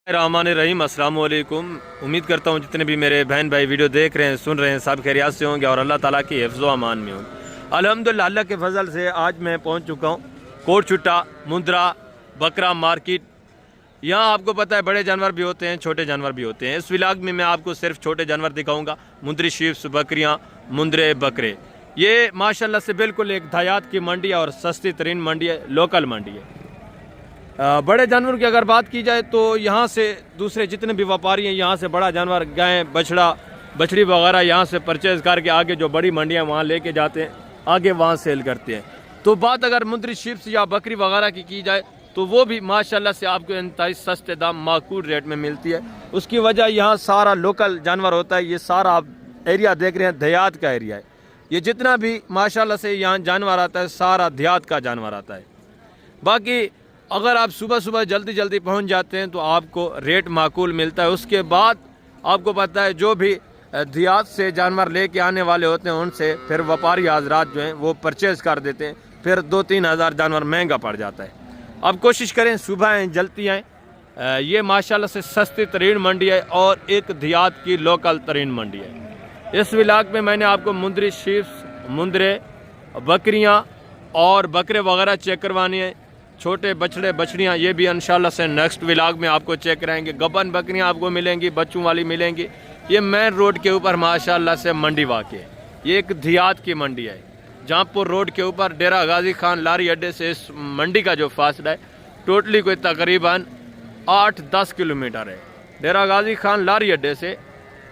रहमान रहीम अस्सलाम वालेकुम। उम्मीद करता हूँ जितने भी मेरे बहन भाई वीडियो देख रहे हैं सुन रहे हैं सब खैरियत से होंगे और अल्लाह ताला की हिफ्ज़ व अमान में होंगे। अल्हम्दुलिल्लाह अल्लाह के फजल से आज मैं पहुँच चुका हूँ कोटछुट्टा मुंद्रा बकरा मार्केट। यहाँ आपको पता है बड़े जानवर भी होते हैं छोटे जानवर भी होते हैं। इस व्लॉग में मैं आपको सिर्फ छोटे जानवर दिखाऊँगा, मुंद्री शीप्स, बकरियाँ, मुंद्रे बकरे। ये माशाल्लाह से बिल्कुल एक हयात की मंडी है और सस्ती तरीन मंडी है, लोकल मंडी है। बड़े जानवर की अगर बात की जाए तो यहाँ से दूसरे जितने भी व्यापारी हैं यहाँ से बड़ा जानवर गाय बछड़ा बछड़ी वगैरह यहाँ से परचेज करके आगे जो बड़ी मंडियाँ वहाँ लेके जाते हैं, आगे वहाँ सेल करते हैं। तो बात अगर मुंद्री शीप्स या बकरी वगैरह की जाए तो वो भी माशाल्लाह से आपको इंतहाई सस्ते दाम माकूल रेट में मिलती है। उसकी वजह यहाँ सारा लोकल जानवर होता है। ये सारा आप एरिया देख रहे हैं देहात का एरिया है। ये जितना भी माशाल्लाह से यहाँ जानवर आता है सारा देहात का जानवर आता है। बाकी अगर आप सुबह सुबह जल्दी जल्दी पहुंच जाते हैं तो आपको रेट माकूल मिलता है। उसके बाद आपको पता है जो भी देहात से जानवर लेके आने वाले होते हैं उनसे फिर व्यापारी हजरात जो हैं वो परचेज कर देते हैं, फिर 2-3 हज़ार जानवर महंगा पड़ जाता है। अब कोशिश करें सुबह आएँ जल्दी आएँ। ये माशाल्लाह से सस्ती तरीन मंडी है और एक देहात की लोकल तरीन मंडी है। इस व्लॉग में मैंने आपको मुंद्री शीप्स, मुंद्रे, बकरियाँ और बकरे वगैरह चेक करवानी है। छोटे बछड़े बछड़ियाँ ये भी इंशाल्लाह से नेक्स्ट व्लॉग में आपको चेक कराएंगे। गबन बकरियाँ आपको मिलेंगी, बच्चों वाली मिलेंगी। ये मेन रोड के ऊपर माशाल्लाह से मंडी वाक़ है। ये एक देहात की मंडी है। जहाँपुर रोड के ऊपर डेरा गाजी खान लारी अड्डे से इस मंडी का जो फासला है टोटली कोई तकरीबन 8-10 किलोमीटर है। डेरा गाजी खान लारी अड्डे से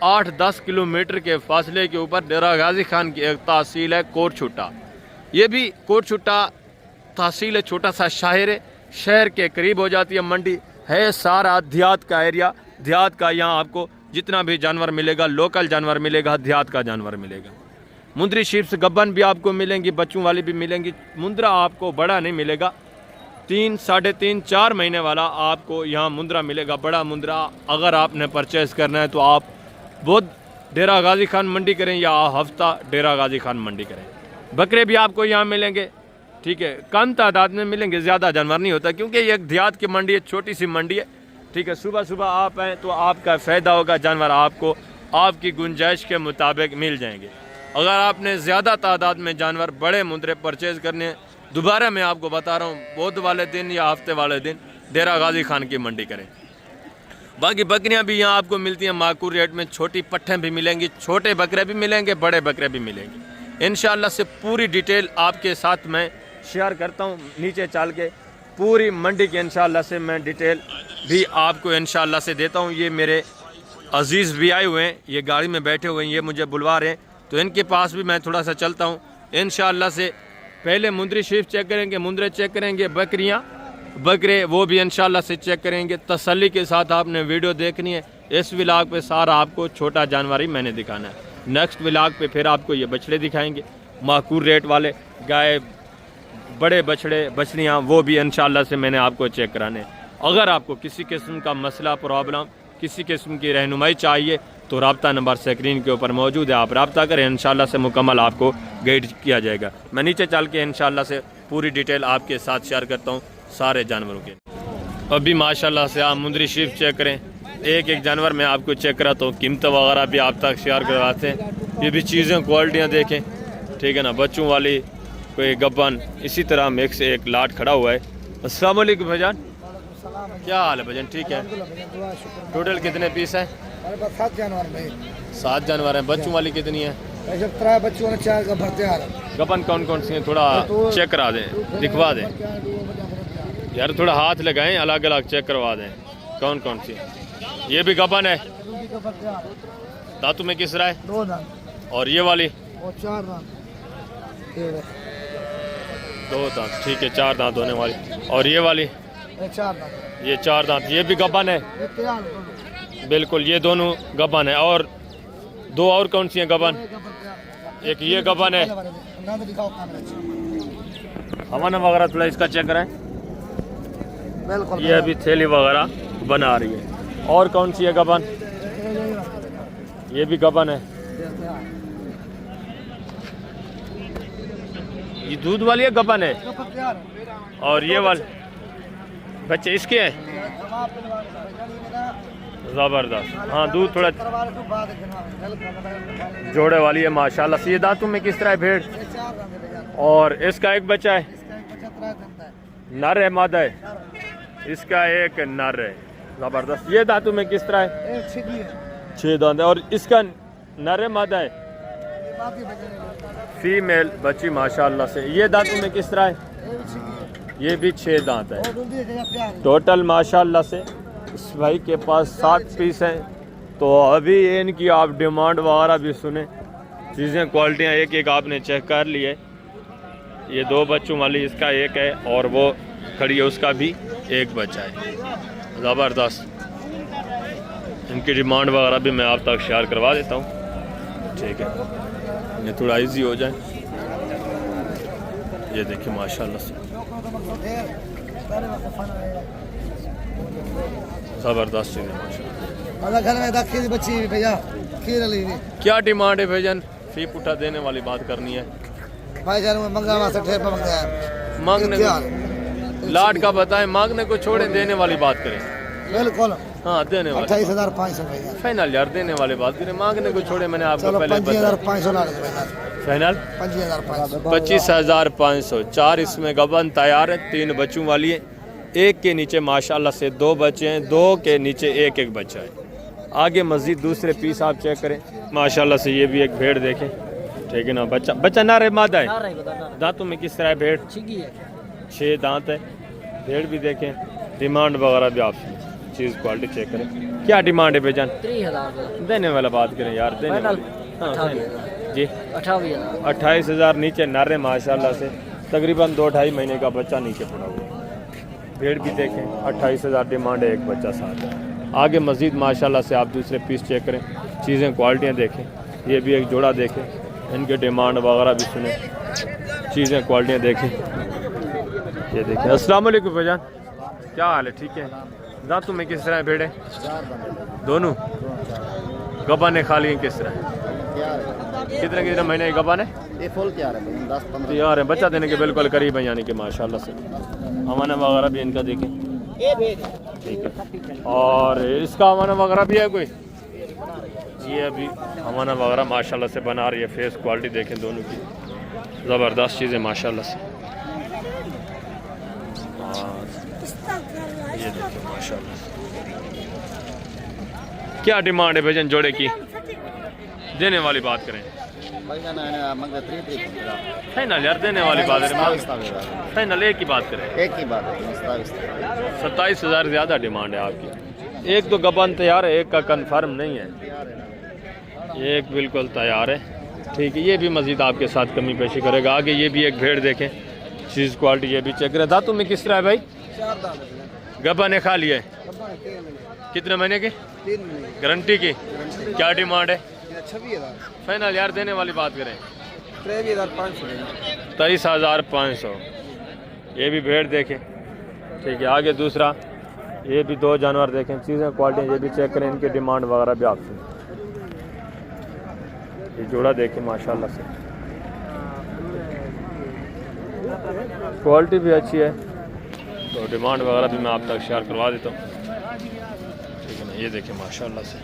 8-10 किलोमीटर के फासले के ऊपर डेरा गाजी खान की एक तहसील है कोटछुट्टा। ये भी कोटछुट्टा तहसील है, छोटा सा शहर है। शहर के करीब हो जाती है मंडी है। सारा देहात का एरिया, देहात का यहाँ आपको जितना भी जानवर मिलेगा लोकल जानवर मिलेगा, देहात का जानवर मिलेगा। मुंद्री शीप्स गब्बन भी आपको मिलेंगी, बच्चों वाली भी मिलेंगी। मुंद्रा आपको बड़ा नहीं मिलेगा, 3, 3.5, 4 महीने वाला आपको यहाँ मुंद्रा मिलेगा। बड़ा मुंद्रा अगर आपने परचेज करना है तो आप बहुत डेरा गाजी खान मंडी करें या हफ्ता डेरा गाजी खान मंडी करें। बकरे भी आपको यहाँ मिलेंगे, ठीक है, कम तादाद में मिलेंगे, ज़्यादा जानवर नहीं होता क्योंकि ये एक देहात की मंडी है, छोटी सी मंडी है, ठीक है। सुबह सुबह आप आएँ तो आपका फ़ायदा होगा, जानवर आपको आपकी गुंजाइश के मुताबिक मिल जाएंगे। अगर आपने ज़्यादा तादाद में जानवर बड़े मुंद्रे परचेज करने हैं, दोबारा मैं आपको बता रहा हूँ बुध वाले दिन या हफ्ते वाले दिन डेरा गाजी खान की मंडी करें। बाकी बकरियाँ भी यहाँ आपको मिलती हैं माकूल रेट में। छोटी पट्ठें भी मिलेंगी, छोटे बकरे भी मिलेंगे, बड़े बकरे भी मिलेंगे। इंशाल्लाह से पूरी डिटेल आपके साथ मैं शेयर करता हूँ। नीचे चल के पूरी मंडी की इंशाल्लाह से मैं डिटेल भी आपको इंशाल्लाह से देता हूँ। ये मेरे अजीज़ भी आए हुए हैं, ये गाड़ी में बैठे हुए हैं, ये मुझे बुलवा रहे हैं तो इनके पास भी मैं थोड़ा सा चलता हूँ। इंशाल्लाह से पहले मुंद्री शीप चेक करेंगे, मुंद्रे चेक करेंगे, बकरियाँ बकरे वो भी इंशाल्लाह से चेक करेंगे। तसल्ली के साथ आपने वीडियो देखनी है। इस व्लॉग पे सारा आपको छोटा जानवर ही मैंने दिखाना है। नेक्स्ट व्लॉग पे फिर आपको ये बछड़े दिखाएंगे माकूल रेट वाले, गाय बड़े बछड़े बछड़ियाँ वो भी इंशाल्लाह से मैंने आपको चेक कराने। अगर आपको किसी किस्म का मसला प्रॉब्लम, किसी किस्म की रहनुमाई चाहिए तो रब्ता नंबर स्क्रीन के ऊपर मौजूद है, आप रब्ता करें, इंशाल्लाह से मुकम्मल आपको गाइड किया जाएगा। मैं नीचे चल के इंशाल्लाह से पूरी डिटेल आपके साथ शेयर करता हूँ सारे जानवरों के। अभी माशाल्लाह से आप मुंद्री शीप चेक करें, एक एक जानवर मैं आपको चेक कराता हूँ, कीमत वगैरह भी आप तक शेयर करवाते हैं। ये भी चीज़ें क्वालिटियाँ देखें, ठीक है ना। बच्चों वाली कोई गब्बन, इसी तरह मिक्स से एक लाट खड़ा हुआ है। अस्सलाम वालेकुम भाईजान, क्या हाल है भाईजान? ठीक है। टोटल कितने पीस हैं? 7 जानवर में 7 जानवर हैं। बच्चों वाली कितनी है? बच्चों ने 4 का भरते आ रहा। गब्बन कौन कौन सी हैं थोड़ा चेक करा दें, दिखवा दें यार, थोड़ा हाथ लगाएं, अलग अलग चेक करवा दें कौन कौन सी। ये भी गब्बन है, दांतों में किस रहा है? 2 दांत। और ये वाली? और 4 दांत। 2 दांत, ठीक है, 4 दांत होने वाली। और ये वाली? 4 दांत। ये 4 दांत। ये भी गब्बन है? बिल्कुल, ये दोनों गब्बन है। और 2 और कौन सी हैं गब्बन? एक ये गब्बन है। हवाना वगैरह थोड़ा इसका चेक कराएं। ये अभी थैली वगैरह बना रही है। और कौन सी है गब्बन? ये भी गब्बन है। ये दूध वाली है गब्बन है। और ये वाली बच्चे इसके हैं? ज़बरदस्त। हाँ दूध थोड़ा जोड़े वाली है माशाल्लाह से। ये दांतों में किस तरह है भेड़? और इसका एक बच्चा है, नर है मादा है? इसका एक नर है। ज़बरदस्त। ये दांतों में किस तरह है? 6 दांत है। और इसका नर है मादा है? फीमेल बच्ची माशाल्लाह से। ये दांतों में किस तरह है? ये भी 6 दांत है टोटल माशाल्लाह से। इस भाई के पास 7 पीस हैं। तो अभी इनकी आप डिमांड वगैरह भी सुने, चीज़ें क्वालिटियाँ एक एक आपने चेक कर लिए। ये 2 बच्चों वाली इसका एक है और वो खड़ी है उसका भी एक बच्चा है। ज़बरदस्त। इनकी डिमांड वगैरह भी मैं आप तक शेयर करवा देता हूँ, ठीक है, ये थोड़ा इजी हो जाए। ये देखिए माशाल्लाह से ज़बरदस्त चीज़ है माशाल्लाह। घर में खीर बच्ची भैया, खीर ली क्या डिमांड है भाईजान? फी पुठा देने वाली बात करनी है भाईजान। मंगा से ठेर पर मंगाया मांगने को, लाड का बताएं, मांगने को छोड़े, देने वाली बात करें। बिल्कुल हाँ देने वाली 28,500 भैया फाइनल यार, देने वाली बात करें, मांगने को छोड़े। मैंने आपको चलो पहले 25,500 ला दो फाइनल 25,500 25,500। 4 इसमें गबन तैयार है, 3 बच्चों वाली है। एक के नीचे माशाल्लाह से 2 बच्चे हैं, 2 के नीचे एक एक बच्चा है। आगे मज़ीद दूसरे पीस आप चेक करें माशाल्लाह से। ये भी एक भेड़ देखें, ठीक है ना। बच्चा नर है मादा है? दांतों में किस तरह है भेड़? 6 दांत है। भेड़ भी देखें, डिमांड वगैरह भी आप चीज़ क्वालिटी चेक करें। क्या डिमांड है भाईजान? 30,000 देने वाला बात करें यार, देने वाली। हाँ जी 28,000 नीचे नर है माशाल्लाह से। तकरीबन 2-2.5 महीने का बच्चा नीचे पड़ा हुआ है। भेड़ भी देखें, 28,000 डिमांड है, एक बच्चा साथ है। आगे मज़ीद माशाल्लाह से आप दूसरे पीस चेक करें, चीज़ें क्वालिटियाँ देखें। ये भी एक जोड़ा देखें, इनके डिमांड वगैरह भी सुने, चीज़ें क्वालिटियाँ देखें। ये देखें। अस्सलाम वालेकुम भाईजान, क्या हाल है? ठीक है। दांतों में किस तरह है भेड़ है? दोनों गबन है खाली किस तरह? कितने महीने की गबन है? ये फुल तैयार है 10-15 तैयार है, बच्चा देने के बिल्कुल करीब है यानी कि माशाल्लाह से। अमाना वगैरह भी इनका देखें, ठीक है। और इसका अमाना वगैरह भी है कोई? ये अभी अमाना वगैरह माशाल्लाह से बना रही है। फेस क्वालिटी देखें दोनों की, ज़बरदस्त चीज़ें माशाल्लाह से। ये देखिए माशाल्लाह से। क्या डिमांड है भजन जोड़े की? देने वाली बात करें फाइनल यार, देने वाली बात है फाइनल। एक ही बात करें, एक ही बात है 27,000 ज़्यादा डिमांड है आपकी। एक तो गबन तैयार है, एक का कंफर्म नहीं है, एक बिल्कुल तैयार है, ठीक है। ये भी मज़ीद आपके साथ कमी पेशी करेगा। आगे ये भी एक भेड़ देखें, चीज़ क्वालिटी ये भी चेक करें। दांतों में किस तरह है भाई? 4 दांत गबन है खाली है? कितने महीने की गारंटी की? क्या डिमांड है? 26,000 फाइनल यार, देने वाली बात करें 23,500 23,500। ये भी भेड़ देखें, ठीक है। आगे दूसरा ये भी 2 जानवर देखें, चीज़ें क्वालिटी ये भी चेक करें, इनकी डिमांड वगैरह भी आपसे। ये जोड़ा देखें माशाल्लाह से, क्वालिटी भी अच्छी है, तो डिमांड वगैरह भी मैं आप तक शेयर करवा देता हूँ, ठीक है ना। ये देखें माशाल्लाह से,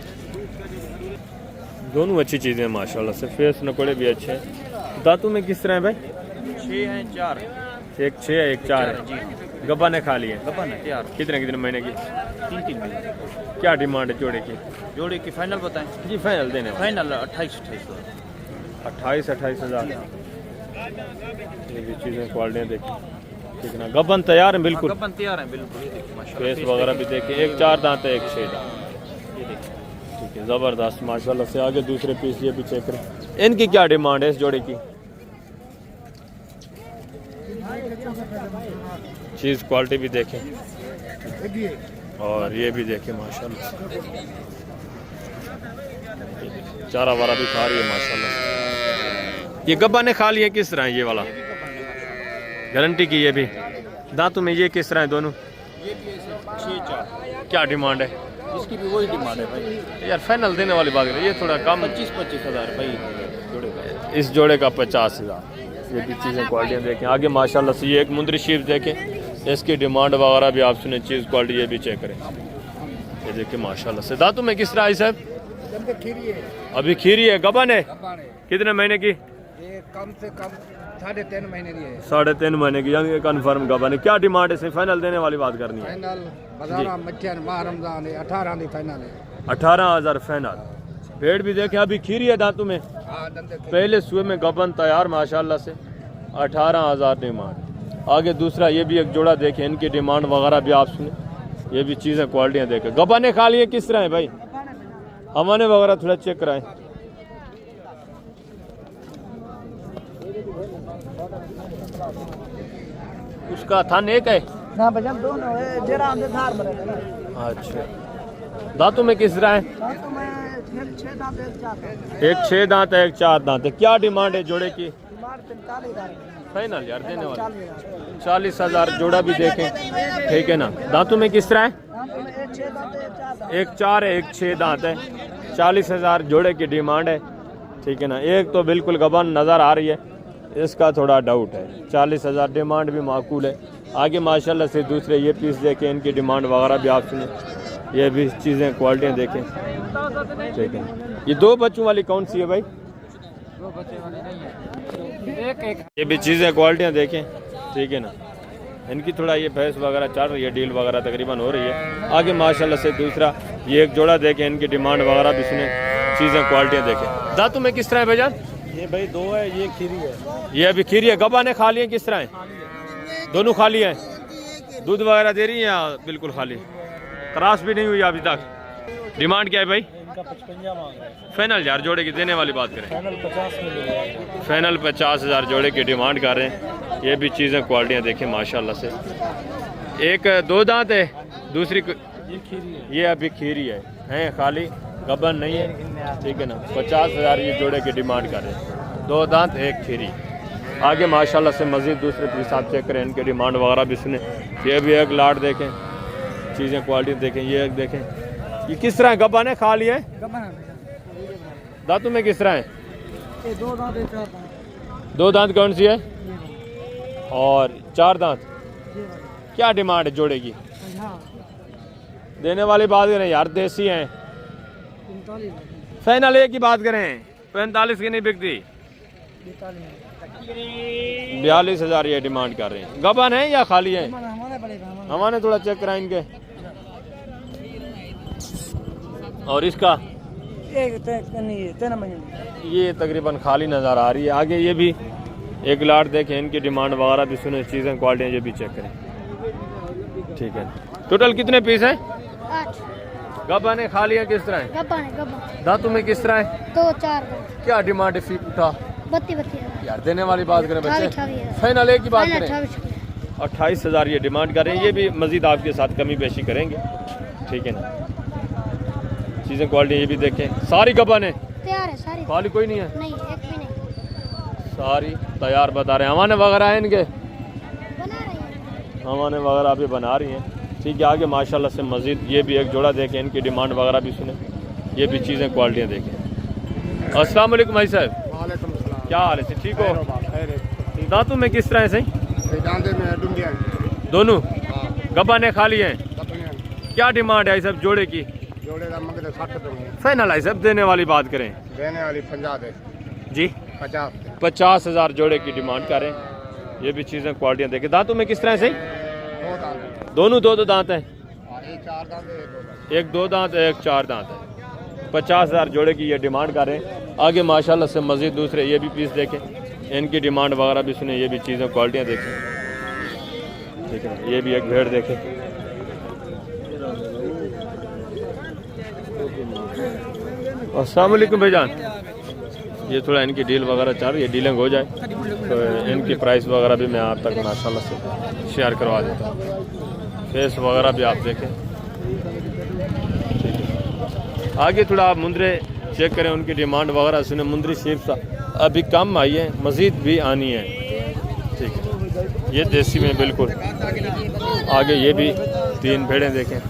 दोनों अच्छी चीज़ें हैं माशाल्लाह से। फेस नकोड़े भी अच्छे हैं। दांतों में किस तरह है भाई? 6 हैं 4 एक 6 है, एक 4 है। गब्बा ने खा लिए? गबन है तैयार कितने महीने की? 3 महीने क्या डिमांड है जोड़े की? जोड़े की फाइनल बताएं जी फाइनल देने वाले। फाइनल 28,000 28,000। ये भी चीज़ें क्वालिटियाँ देखिए, ठीक है ना। गब्बन तैयार है बिल्कुल, गबन तैयार है बिल्कुल। ये देखिए माशाल्लाह फेस वगैरह भी देखिए, एक 4 दांत है, एक 6 दांत, ये देखिए ठीक है। ज़बरदस्त माशाल्लाह से। आगे दूसरे पीस ये भी चेक करें, इनकी क्या डिमांड है इस जोड़े की? चीज़ क्वालिटी भी देखें और ये भी देखें माशाल्लाह से। चारा वारा भी खा रही है माशाल्लाह से। ये गब्बा ने खा लिए किस तरह है? ये वाला गारंटी की। ये भी दांतों में ये किस तरह है दोनों? 6-4 क्या डिमांड है? इसकी भी वही डिमांड है भाई यार फाइनल देने वाली बात करें, ये थोड़ा कम। 25,000 भाई जोड़े का। इस जोड़े का 50,000। ये भी चीज़ें क्वालिटियाँ देखें। आगे माशाल्लाह से ये एक मुंदरी शीप देखें, इसकी डिमांड वगैरह भी आप सुने, चीज़ क्वालिटी ये भी चेक करें। ये देखिए माशाल्लाह से। दांतों में किस तरह है साहब? खीरी है, अभी खीरी है, गबन है, गब्बान है। कितने महीने की? ये कम से कम 3.5 महीने की है। 3.5 महीने की, यानी कन्फर्म गबन है। क्या डिमांड है? फाइनल देने वाली बात करनी है। फाइनल बाजारा मच्छियान माह रमजान है, 18 दी फाइनल है। 18,000 फाइनल। पेड़ भी देखे, अभी खीरी है दांतों में, हाँ, दंदे खीरी। पहले सुए में गबन तैयार माशाल्लाह से। 18,000 डिमांड। आगे दूसरा ये भी एक जोड़ा देखे, इनकी डिमांड वगैरह भी आप सुने। ये भी चीज़ें क्वालिटियाँ देखे। गबने खा लिए किस तरह है भाई? हमारे वगैरह थोड़ा चेक कराएं। उसका थान एक है। ना भजन दोनों है, जेरा हमने धार भरे थे ना। अच्छा, दांतों में किस तरह है? तो मैं 6 दांत एक चार है। एक 6 दांत है, एक 4 दांत है। क्या डिमांड है जोड़े की? डिमांड 45,000 है। फाइनल यार देने वाला 40,000। 40,000 जोड़ा भी देखें, ठीक है ना। दांतों में किस तरह है? दांतों में एक 6 दांत है, एक 4 दांत। एक 4 है, एक 6 दांत है। 40,000 जोड़े की डिमांड है, ठीक है ना। एक तो बिल्कुल गबन नज़र आ रही है, इसका थोड़ा डाउट है। 40,000 डिमांड भी माकूल है। आगे माशाल्लाह से दूसरे ये पीस देखें, इनकी डिमांड वगैरह भी आप सुने। ये भी चीज़ें क्वालिटियाँ देखें, ठीक है। ये 2 बच्चों वाली कौन सी है भाई? 2 बच्चे वाले नहीं है, एक। ये भी चीज़ें क्वालिटियाँ देखें, ठीक है ना। इनकी थोड़ा ये भैंस वगैरह चल रही है, डील वगैरह तकरीबन हो रही है। आगे माशाल्लाह से दूसरा ये एक जोड़ा देखें, इनकी डिमांड वगैरह भी सुने, चीज़ें क्वालिटियाँ देखें। दांतों में किस तरह है भाईजान? ये भाई 2 है, ये खीरी है। ये अभी खीरी है, गबा ने खा लिए किस तरह है? दोनों खाली हैं, दूध वगैरह दे रही हैं या बिल्कुल खाली? क्रॉस भी नहीं हुई अभी तक। डिमांड क्या है भाई? इनका 55 मांग रहा है। फाइनल यार जोड़े की देने वाली बात करें, फाइनल 50 में ले जाएगा। फाइनल 50,000 जोड़े की डिमांड कर रहे हैं। ये भी चीज़ें क्वालिटियाँ देखें माशाल्लाह से। एक 2 दांत है, दूसरी ये खीरी है। ये अभी खीरी है खाली, गबन नहीं है, ठीक है ना। 50,000 ये जोड़े की डिमांड कर रहे हैं। 2 दांत, एक खीरी। आगे माशाल्लाह से मज़ीद दूसरे पीस आप चेक करें, इनके डिमांड वगैरह भी सुने। ये भी एक लाट देखें, चीज़ें क्वालिटी देखें। ये एक देखें, ये किस तरह है? गबन है, खा लिए? गब्बान है। दांतों में किस तरह है? ये 2 दांत एक 4 दांत। 2 दांत कौन सी है और 4 दांत? ये वाली। क्या डिमांड है जोड़े की? हाँ, देने वाली बात करें यार, देसी हैं। 45,000। फाइनल एक की बात करें, 45 की नहीं बिकती। 42,000 ये डिमांड कर रहे हैं। गबन है या खाली है? हमारे पड़ेगा हमारे। हमारे थोड़ा चेक कराएं इनके। और इसका एक नहीं है, 3 महीने। ये तकरीबन खाली नज़र आ रही है। आगे ये भी एक लाट देखें, इनकी डिमांड वगैरह भी सुने, चीज़ें क्वालिटी ये भी चेक करें, ठीक है। टोटल कितने पीस हैं? 8 गबन है, खाली है, किस तरह है? गब्बा दांतों में किस तरह है? 2 4 क्या डिमांड है फीक उठा? 32 यार देने वाली बात करें बच्चे, 28 फाइनल एक की बात करें। 28 28,000 ये डिमांड कर रहे हैं। ये भी मजीद आपके साथ कमी पेशी करेंगे, ठीक है ना। चीज़ें क्वालिटी ये भी देखें, सारी गबन है, तैयार है सारी। खाली कोई नहीं है, नहीं, एक भी नहीं सारी तैयार बता रहे हैं। हमारे वगैरह हैं इनके, बना रही है। हमारे वगैरह अभी बना रही हैं, ठीक है। आगे माशाल्लाह से मजीद ये भी एक जोड़ा देखें, इनकी डिमांड वगैरह भी सुने, ये भी चीज़ें क्वालिटियाँ देखें। अस्सलाम वालेकुम भाई साहब, वालेकुम सलाम। क्या हाल है? ठीक हो? दांतों में किस तरह है? सही दांते में डुंडिया दोनों हाँ, गबन है, खाली हैं? गब्बान क्या डिमांड है सब जोड़े की? जोड़े का मंगते 60 रुपये। फाइनल है सब देने वाली बात करें देने वाली 50 है, जी। 50। 50,000 जोड़े की डिमांड करें। ये भी चीज़ें क्वालिटियाँ देखें। दांतों में किस तरह है? सही 2 दांत। दोनों 2 दांत हैं, एक 4 दांत है, 2 दांत। एक 2 दांत, एक 4 दांत है। 50,000 जोड़े की ये डिमांड कर रहे हैं। आगे माशाल्लाह से मजीद दूसरे ये भी पीस देखें, इनकी डिमांड वगैरह भी सुने, ये भी चीज़ें क्वालिटियाँ देखें, ठीक है। ये भी एक भेड़ देखें, अस्सलाम वालेकुम भाईजान। ये थोड़ा इनकी डील वगैरह चल रही है, डीलिंग हो जाए तो इनकी प्राइस वगैरह भी मैं आप तक माशाल्लाह से शेयर करवा देता हूँ। फेस वगैरह भी आप देखें, ठीक है। आगे थोड़ा आप मुंदरे चेक करें, उनकी डिमांड वगैरह सुने। मुंदरी सिर्फ अभी कम आई है, मज़ीद भी आनी है, ठीक है। ये देसी में बिल्कुल। आगे ये भी 3 भेड़ें देखें,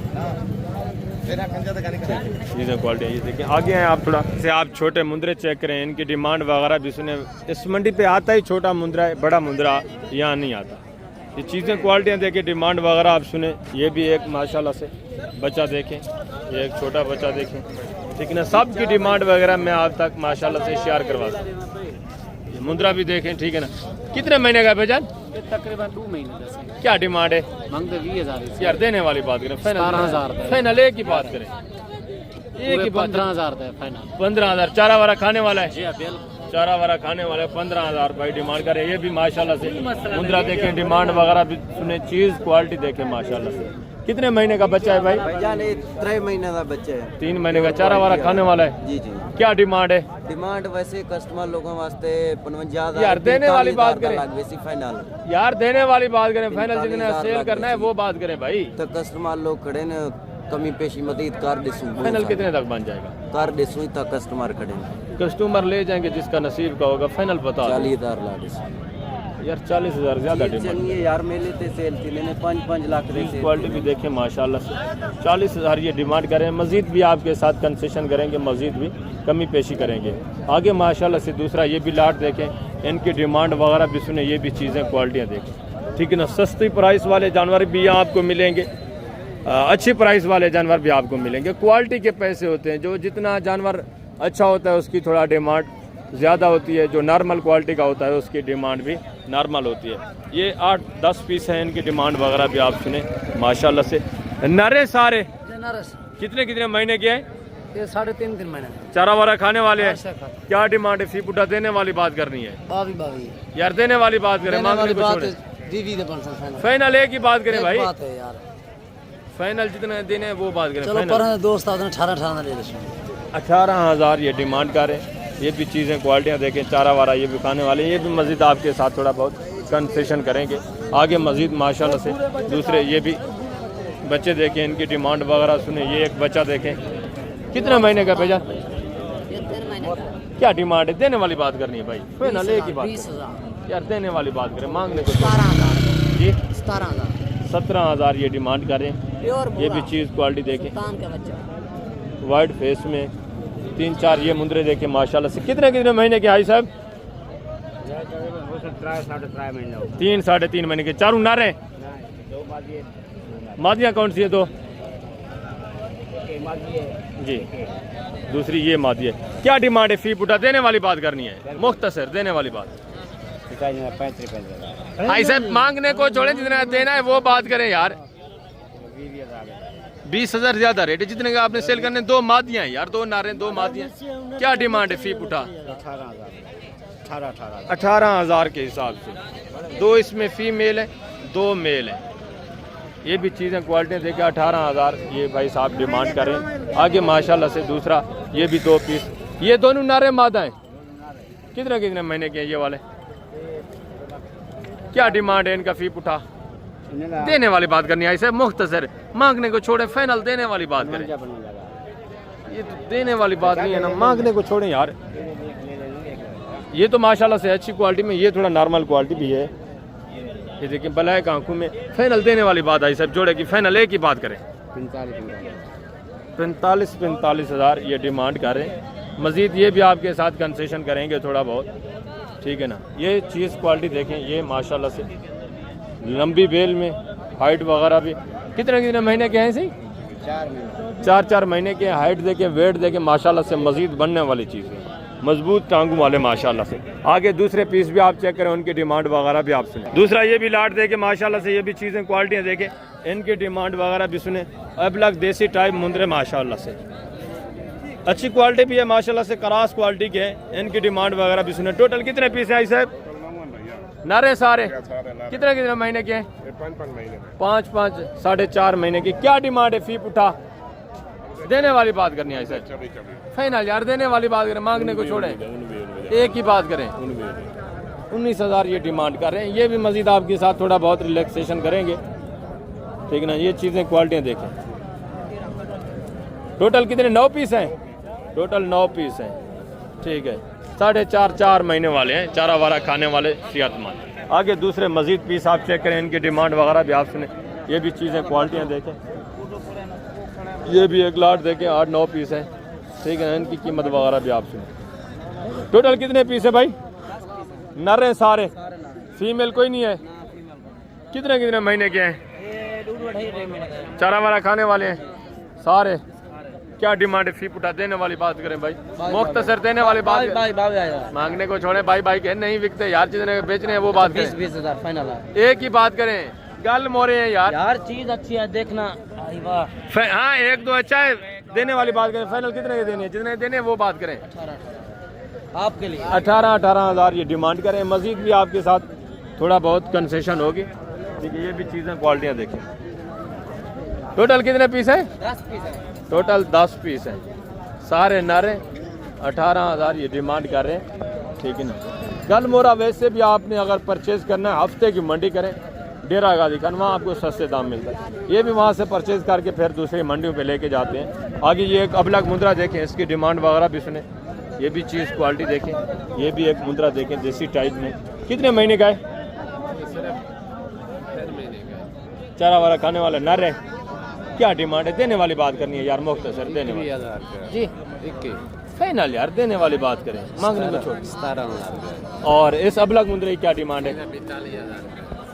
चीज़ें क्वालिटी ये देखें। आगे हैं आप थोड़ा से आप छोटे मुंदरे चेक करें, इनकी डिमांड वगैरह भी सुने। इस मंडी पे आता ही छोटा मुंदरा है, बड़ा मुंदरा यहाँ नहीं आता। ये चीज़ें क्वालिटियाँ देखें, डिमांड वगैरह आप सुने। ये भी एक माशाल्लाह से बच्चा देखें, ये एक छोटा बच्चा देखें, ठीक है ना। सब की डिमांड वगैरह मैं आप तक माशाल्लाह से शेयर करवा दूँ। ये मुंद्रा भी देखें, ठीक है ना। कितने महीने का है भाईजान? तकरीबन 2 महीने जैसे क्या डिमांड है? मांगते 20,000 यार देने वाली बात करें, 17,000 फाइनल एक की बात करें, एक ही बात। 15,000 है फाइनल। 15,000 चारा वारा खाने वाला है? जी बिल्कुल। चारा वारा खाने वाला है, 15,000 भाई डिमांड करे। ये भी माशाल्लाह से मुंद्रा देखें, डिमांड वगैरह भी सुने, चीज़ क्वालिटी देखें माशाल्लाह से। कितने महीने का बच्चा है भाई? भाईजान ये 3 महीने का बच्चा है। 3 महीने का, चारा वारा खाने वाला है। जी जी। क्या डिमांड है? डिमांड वैसे कस्टमर लोगों वास्ते 55,000। यार देने वाली बात करें, वैसी फाइनल। यार देने वाली बात करें, फाइनल जितना सेल करना है वो बात करें भाई। तो कस्टमर लोग खड़े ने, कमी पेशी मदद कर देसूं। फाइनल कितने तक बन जाएगा? कर देसूं तक कस्टमर खड़े ने। कस्टमर ले जाएंगे जिसका नसीब का होगा। फाइनल बता 40,000 ला देसूं। यार 40,000 ज्यादा डिमांड। चलिए यार मेले ते सेल थी ने 5-5 लाख रे से। क्वालिटी भी देखें माशाल्लाह से। 40,000 ये डिमांड करें, मजीद भी आपके साथ कंसेशन करेंगे, मजीद भी कमी पेशी करेंगे आगे माशाल्लाह से। दूसरा ये भी लाट देखें, इनकी डिमांड वगैरह भी सुने, ये भी चीज़ें क्वालिटियाँ देखें, ठीक है ना। सस्ती प्राइस वाले जानवर भी यहाँ आपको मिलेंगे, अच्छी प्राइस वाले जानवर भी आपको मिलेंगे। क्वालिटी के पैसे होते हैं, जो जितना जानवर अच्छा होता है उसकी थोड़ा डिमांड ज़्यादा होती है, जो नॉर्मल क्वालिटी का होता है उसकी डिमांड भी नॉर्मल होती है। ये 8-10 पीस हैं, इनकी डिमांड वगैरह भी आप सुने माशाल्लाह से। नरे सारे कितने कितने महीने के हैं? ये 3.5 महीने। चारा वारा खाने वाले हैं? क्या डिमांड है? फी पुटा देने वाली बात करनी है? 22 यार देने वाली बात करें, मांगने को छोड़े। फाइनल एक ही बात करें भाई, फाइनल जितना देने वो बात करें। फाइनल दोस्त 18 ले 18,000 ये डिमांड कर रहे हैं। ये भी चीज़ें क्वालिटियाँ देखें, चारा वारा ये भी खाने वाले, ये भी मज़ीद आपके साथ थोड़ा बहुत कंसेशन करेंगे आगे मज़ीद माशाल्लाह से। दूसरे ये भी बच्चे देखें, इनकी डिमांड वगैरह सुने। ये एक बच्चा देखें, कितने महीने का भेजा? क्या डिमांड है? देने वाली बात करनी है भाई, फाइनल एक ही बात। 20,000 यार देने वाली बात करें, मांगने को 17,000 जी 17,000 17,000 ये डिमांड करें। ये भी चीज़ क्वालिटी देखें, वाइट फेस में 3-4 ये मुंदरे देखें माशाल्लाह से। कितने कितने महीने के आई साहब? 3-3.5 महीने के। चारों नारे? मादियाँ कौन सी है? दो जी, दूसरी ये मादी है। क्या डिमांड है? फी पुटा देने वाली बात करनी है, मुख्तसर देने वाली बात। 5 रुपए। भाई साहब मांगने को छोड़े, जितना देना है वो बात करें यार। 20,000 ज्यादा रेट है, जितने का आपने सेल करने। 2 मादियाँ हैं यार, 2 नारे 2 मादियाँ। क्या डिमांड है? फी पुटा 18,000 के हिसाब से। 2 इसमें फीमेल है, 2 मेल है। ये भी चीज़ें क्वालिटी देखिए, 18,000 ये भाई साहब डिमांड करें आगे माशाल्लाह से। दूसरा ये भी 2 पीस, ये दोनों नारे मादा हैं। कितने कितने महीने के हैं ये वाले? क्या डिमांड है इनका? फी पुटा देने वाली बात करनी है ऐसे मुख्तसर, मांगने को छोड़े, फाइनल देने वाली बात करें। ये तो देने वाली बात नहीं है ना, मांगने को छोड़ें यार। ये तो माशाल्लाह से अच्छी क्वालिटी में, ये थोड़ा नॉर्मल क्वालिटी भी है। ये देखिए ब्लैक आंखों में, फाइनल देने वाली बात आई सब जोड़े की। फाइनल एक ही बात करें, 45,000 ये डिमांड करें। मज़ीद ये भी आपके साथ कंसेशन करेंगे थोड़ा बहुत, ठीक है ना। ये चीज़ क्वालिटी देखें, ये माशाल्लाह से लंबी बेल में, हाइट वगैरह भी। कितने कितने महीने के हैं सही? 4 महीने के। हाइट देखें, वेट देखें माशाल्लाह से, मज़ीद बनने वाली चीज़ है, मजबूत टांगों वाले माशाल्लाह से। आगे दूसरे पीस भी आप चेक करें, उनकी डिमांड वगैरह भी आप सुने। दूसरा ये भी लाट देखें माशाल्लाह से, ये भी चीज़ें क्वालिटियाँ देखें, इनकी डिमांड वगैरह भी सुने। अबलग देसी टाइप मुंदरे माशाल्लाह से अच्छी क्वालिटी भी है माशाल्लाह से, क्रॉस क्वालिटी के हैं। इनकी डिमांड वगैरह भी सुने। टोटल कितने पीस हैं साहब? नारे सारे कितने कितने महीने के हैं? 5-5 4.5 महीने की। क्या डिमांड है? फी पुठा देने वाली बात करनी है सर। फाइनल यार देने वाली बात करें, मांगने को छोड़े, एक ही बात करें। 19,000 ये डिमांड कर रहे हैं। ये भी मजीद आपके साथ थोड़ा बहुत रिलैक्सेशन करेंगे, ठीक है ना। ये चीज़ें क्वालिटियाँ देखें। टोटल कितने? 9 पीस हैं। टोटल 9 पीस हैं, ठीक है। 4.5 महीने वाले हैं, चारा वारा खाने वाले, सेहतमंद। आगे दूसरे मजीद पीस आप चेक करें, इनकी डिमांड वगैरह भी आप सुने। ये भी चीज़ें क्वालिटियाँ देखें। ये भी एक लाट देखें, 8-9 पीस हैं, ठीक है। इनकी कीमत वगैरह भी आप सुने। टोटल कितने पीस है भाई? नर हैं सारे, फीमेल कोई नहीं है? कितने कितने महीने के हैं? ये 2-2.5 महीने का है। चारा वारा खाने वाले हैं सारे। क्या डिमांड है? फी पुटा देने वाली बात करें भाई, मुख्तसर देने वाली बात करें। मांगने को छोड़े भाई भाई के नहीं बिकते यार, जितने बेचने हैं वो बात करें। 20 हज़ार फाइनल है। एक ही बात करें, गल मोरे हैं यार। यार चीज अच्छी है देखना। आई वाह। हाँ एक दो अच्छा है, देने वाली बात करें। फाइनल कितने के देने हैं? जितने देने हैं वो बात करें। 18 आपके लिए 18 हज़ार ये डिमांड करें। मजीद भी आपके साथ थोड़ा बहुत कंसेशन होगी। ठीक है, ये भी चीज़ें क्वालिटियाँ देखें। टोटल कितने पीस है? 10 पीस है। टोटल 10 पीस हैं, सारे नारे। 18 हज़ार ये डिमांड कर रहे हैं। ठीक है ना, गल मोरा वैसे भी आपने अगर परचेज करना है हफ्ते की मंडी करें, डेरा गाजी खान, वहाँ आपको सस्ते दाम मिलता है। ये भी वहाँ से परचेज करके फिर दूसरी मंडियों पे लेके जाते हैं। आगे ये एक अबलग मुद्रा देखें, इसकी डिमांड वगैरह भी सुने। ये भी चीज़ क्वालिटी देखें। ये भी एक मुद्रा देखें देसी टाइप में। कितने महीने का है? चारा वारा खाने वाला नर है। क्या डिमांड है? देने वाली बात करनी है यार, मुख्तसर देने वाली जी। फाइनल यार देने वाली बात करें, मांगने को छोड़। 17,000 और इस अबलग मुद्रे की क्या डिमांड है?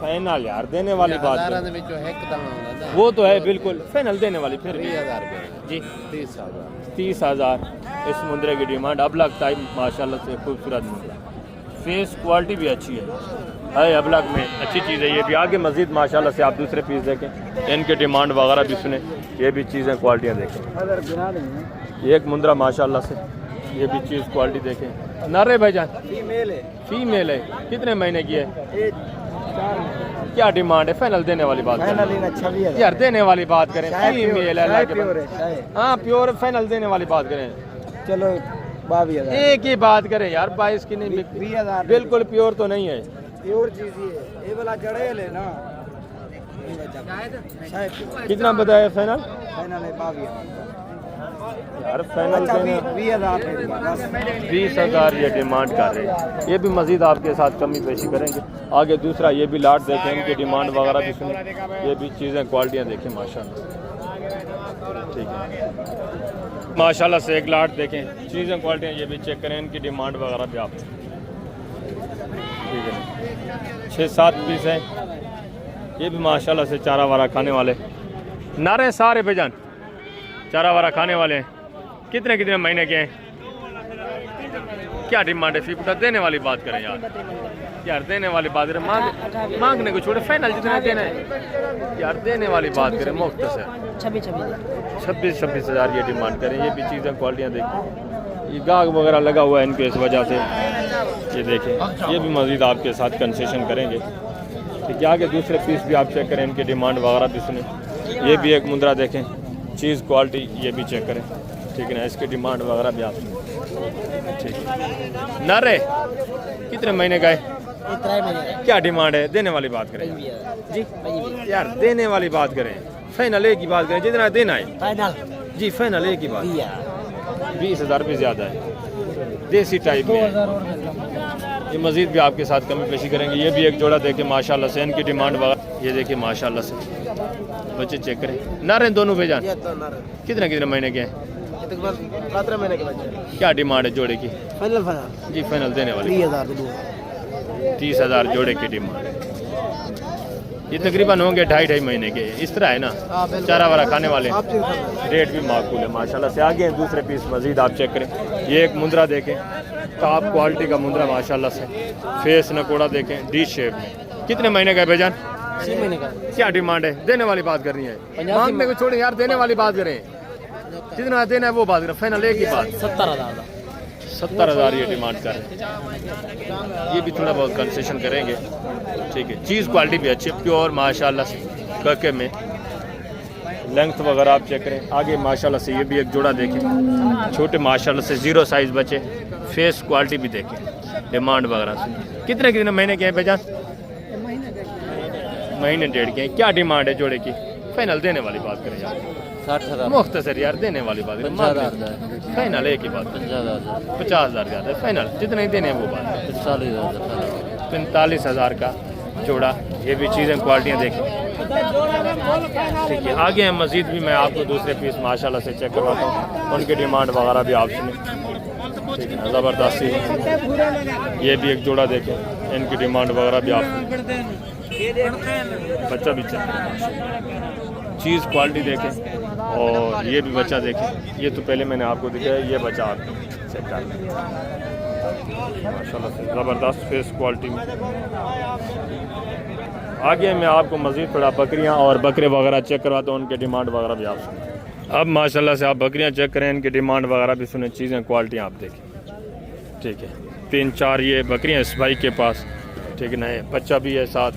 फाइनल यार देने वाली बात करें। वो तो है बिल्कुल फाइनल देने वाली। फिर भी जी 30,000 इस मुद्रे की डिमांड। अबलग टाइप माशाल्लाह से खूबसूरत मुद्रा, फेस क्वालिटी भी अच्छी है अबलग में, अच्छी चीज़ है। ये भी आगे मजीद माशाल्लाह से आप दूसरे पीस देखें, इनके डिमांड वगैरह भी सुने। ये भी चीज़ें क्वालिटियाँ देखें। एक मुद्रा माशाल्लाह से, ये भी चीज़ क्वालिटी देखें। नरे भाईजान फीमेल है। कितने महीने की है? क्या डिमांड है? फाइनल देने वाली बात करें यार, देने वाली बात करें। फीमेल है, हाँ प्योर। फाइनल देने वाली बात करें। चलो 22,000 एक ही बात करें यार, 22 की नहीं बिकती। 20,000 बिल्कुल प्योर तो नहीं है। प्योर चीज ये वाला जड़े ले ना। कितना बताया फाइनल? फाइनल है 22,000 यार फाइनल देना 20,000 20,000 ये डिमांड कर रहे हैं। ये भी मजीद आपके साथ कमी पेशी करेंगे। आगे दूसरा ये भी लाट देखें, इनकी डिमांड वगैरह भी सुने। ये भी चीज़ें क्वालिटियाँ देखें माशाल्लाह। ठीक है, माशाल्लाह से एक लाट देखें, चीज़ें क्वालिटियाँ ये भी चेक करें, इनकी डिमांड वगैरह भी आप। ठीक है, 6-7 पीस हैं। ये भी माशाल्लाह से चारा वारा खाने वाले नारे सारे बेजान चारा वारा खाने वाले हैं। कितने कितने महीने के हैं? क्या डिमांड है? फी पुटा देने वाली बात करें यार देने वाली बात करें। मांगने को छोड़े, फाइनल जितना देना है यार देने वाली बात करें। मुख्तसर 26 हज़ार ये डिमांड करें। ये भी चीज़ें क्वालिटियाँ देखें। ये गाग वगैरह लगा हुआ है इनके, इस वजह से ये देखें। ये भी मज़ीद आपके साथ कंसेशन करेंगे। ठीक है, आगे दूसरे पीस भी आप चेक करें, इनकी डिमांड वगैरह भी सुने। ये भी एक मुद्रा देखें, चीज़ क्वालिटी ये भी चेक करें। ठीक है ना, इसकी डिमांड वगैरह भी आप सुने। ठीक है, नरे कितने महीने का है? क्या डिमांड है? देने वाली बात करें जी यार, देने वाली बात करें। फाइनल एक ही बात करें, जितना देना है फाइनल जी। फाइनल एक ही बात। 20,000 रुपये ज़्यादा है, देसी टाइप में है। ये मज़ीद भी आपके साथ कमी पेशी करेंगे। ये भी एक जोड़ा देखें माशाल्लाह से, इनकी डिमांड वगैरह ये देखिए माशाल्लाह से। बच्चे चेक करें, नारे दोनों भेजान। कितने कितने महीने के हैं? 17 महीने के बच्चे। क्या डिमांड है जोड़े की? फाइनल जी फाइनल देने वाली 30,000 जोड़े की डिमांड है। ये तकरीबन होंगे 2.5 महीने के। इस तरह है ना, चारा वारा खाने वाले, रेट भी माकूल है माशाल्लाह से। आगे हैं दूसरे पीस मजीद आप चेक करें। ये एक मुद्रा देखें, टॉप क्वालिटी का मुद्रा माशाल्लाह से। फेस नकोड़ा देखें, डी शेप में। कितने महीने का बेजान? 6 महीने का। क्या डिमांड है? देने वाली बात करनी है, मांगने को छोड़े यार, देने वाली बात करें। जितना देना है वो बात करें। फाइनल एक ही बात। 70,000 ये डिमांड कर रहे हैं। ये भी थोड़ा बहुत कंसेशन करेंगे। ठीक है, चीज़ क्वालिटी भी अच्छी, प्योर माशाल्लाह से कके में। लेंथ वगैरह आप चेक करें। आगे माशाल्लाह से ये भी एक जोड़ा देखें, छोटे माशाल्लाह से 0 साइज़ बचे। फेस क्वालिटी भी देखें, डिमांड वगैरह से। कितने कितने महीने के हैं बेजान? महीने 1.5 के हैं। क्या डिमांड है जोड़े की? फाइनल देने वाली बात करें यार। 60,000 मुख्तसर यार देने वाली बात करें। फाइनल एक ही बात। 50,000 ज़्यादा है। फाइनल जितने ही देने हैं वो बात। 45,000 का जोड़ा। ये भी चीज़ें क्वालिटियाँ देखें। ठीक है, आगे हैं मज़ीद भी मैं आपको दूसरे पीस माशाल्लाह से चेक करवाता हूँ, उनकी डिमांड वगैरह भी आप सुने। ठीक है, ज़बरदस्ती। ये भी एक जोड़ा देखें, इनकी डिमांड वगैरह भी आप सुने। बच्चा भी चेक करें, चीज़ क्वालिटी देखें। और ये भी बच्चा देखें, ये तो पहले मैंने आपको दिखाया, ये बच्चा आप चेक कर लें माशाल्लाह से ज़बरदस्त फेस क्वालिटी में। आगे मैं आपको मज़ीद थोड़ा बकरियां और बकरे वगैरह चेक करवाता हूँ, उनके डिमांड वगैरह भी आप सुनें। अब माशाल्लाह से आप बकरियां चेक करें, इनकी डिमांड वगैरह भी सुने, चीज़ें क्वालिटी आप देखें। ठीक है, 3-4 ये बकरियां इस भाई के पास, ठीक है ना, बच्चा भी है साथ,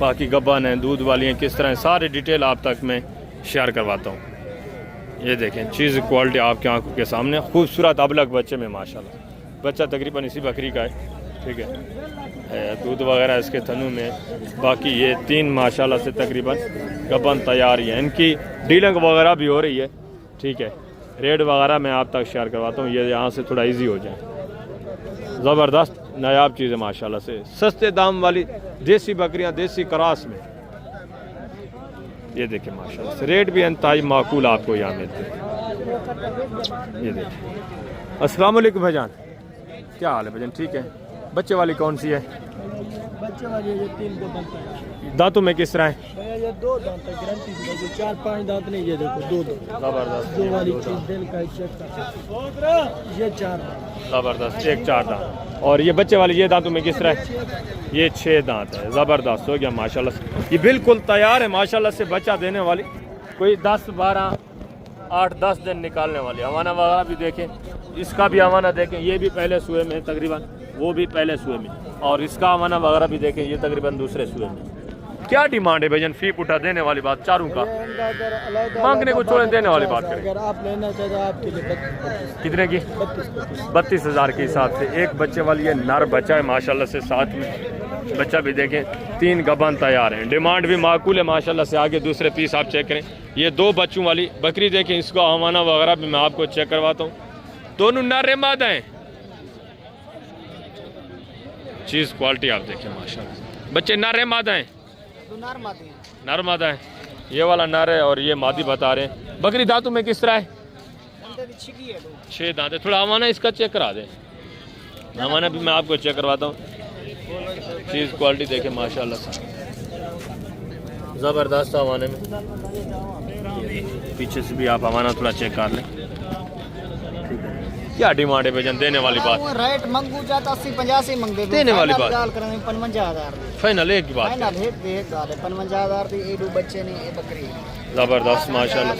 बाकी गब्बन है, दूध वाली हैं, किस तरह है, सारी डिटेल आप तक मैं शेयर करवाता हूँ। ये देखें चीज़ क्वालिटी आपकी आंखों के सामने, खूबसूरत अबलग बच्चे में माशाल्लाह। बच्चा तकरीबन इसी बकरी का है, ठीक है, दूध वगैरह इसके थनों में। बाकी ये 3 माशाल्लाह से तकरीबन गब्बन तैयार है, इनकी डीलिंग वगैरह भी हो रही है। ठीक है, रेट वगैरह मैं आप तक शेयर करवाता हूँ, ये यहाँ से थोड़ा ईजी हो जाए। ज़बरदस्त नायाब चीज़ है माशाल्लाह से, सस्ते दाम वाली देसी बकरियां देसी क्रॉस में। ये देखिए माशाल्लाह से रेट भी इंतहाई माकूल आपको यहाँ मिलते हैं। ये देखिए। अस्सलाम वालेकुम भाईजान, क्या हाल है भाईजान? ठीक है। बच्चे वाली कौन सी है? बच्चे वाली ये 3 दांत, दांतों में किस तरह है? ये 2 दांत है, गारंटी से, जो 4-5 दांत नहीं, ये देखो 2 दांत। ज़बरदस्त, 2 वाली चीज दिल का चेक कर, ये 4 दांत। ज़बरदस्त, 1-4 दांत। और ये बच्चे वाली ये दांतों में किस तरह है? ये 6 दांत है। ज़बरदस्त हो गया माशाल्लाह से, ये बिल्कुल तैयार है माशाल्लाह से, बच्चा देने वाली, कोई 10-12 8-10 दिन निकालने वाली। हवाना वगैरह भी देखें, इसका भी हवाना देखें, ये भी पहले सुए में तकरीबन, वो भी पहले सुए में, और इसका हवाना वगैरह भी देखें, ये तकरीबन दूसरे सुए में। क्या डिमांड है भाईजान? फीक उठा देने वाली बात चारों का, मांगने को छोड़े देने वाली बात करें। अगर आप लेना चाहते हो आपके लिए 32 कितने की? 32,000 के हिसाब से। एक बच्चे वाली ये नर बच्चा है माशाल्लाह से, साथ में बच्चा भी देखें, 3 गबन तैयार हैं, डिमांड भी माकूल है माशाल्लाह से। आगे दूसरे पीस आप चेक करें, ये 2 बच्चों वाली बकरी देखें, इसका हवाना वगैरह भी मैं आपको चेक करवाता हूँ। दोनों नर मादा हैं, चीज़ क्वालिटी आप देखें माशाल्लाह। बच्चे नर मादा हैं? नर मादा है, ये वाला नर है और ये मादी बता रहे हैं। बकरी दांतों में किस तरह है? 6 दांत है। थोड़ा हवाना इसका चेक करा दें, हवाना भी मैं आपको चेक करवाता हूँ। चीज़ क्वालिटी देखें माशाल्लाह से, ज़बरदस्त हवाने में। पीछे से भी आप हवाना थोड़ा चेक कर लें। क्या डिमांड है भाईजान? देने वाली बात, रेट मंगू जाता 80-85 मंगते, देने वाली बात 55,000 फाइनल एक की बात फाइनल है, 55,000 दी। ये 2 बच्चे नहीं, ये बकरी। ज़बरदस्त माशाल्लाह,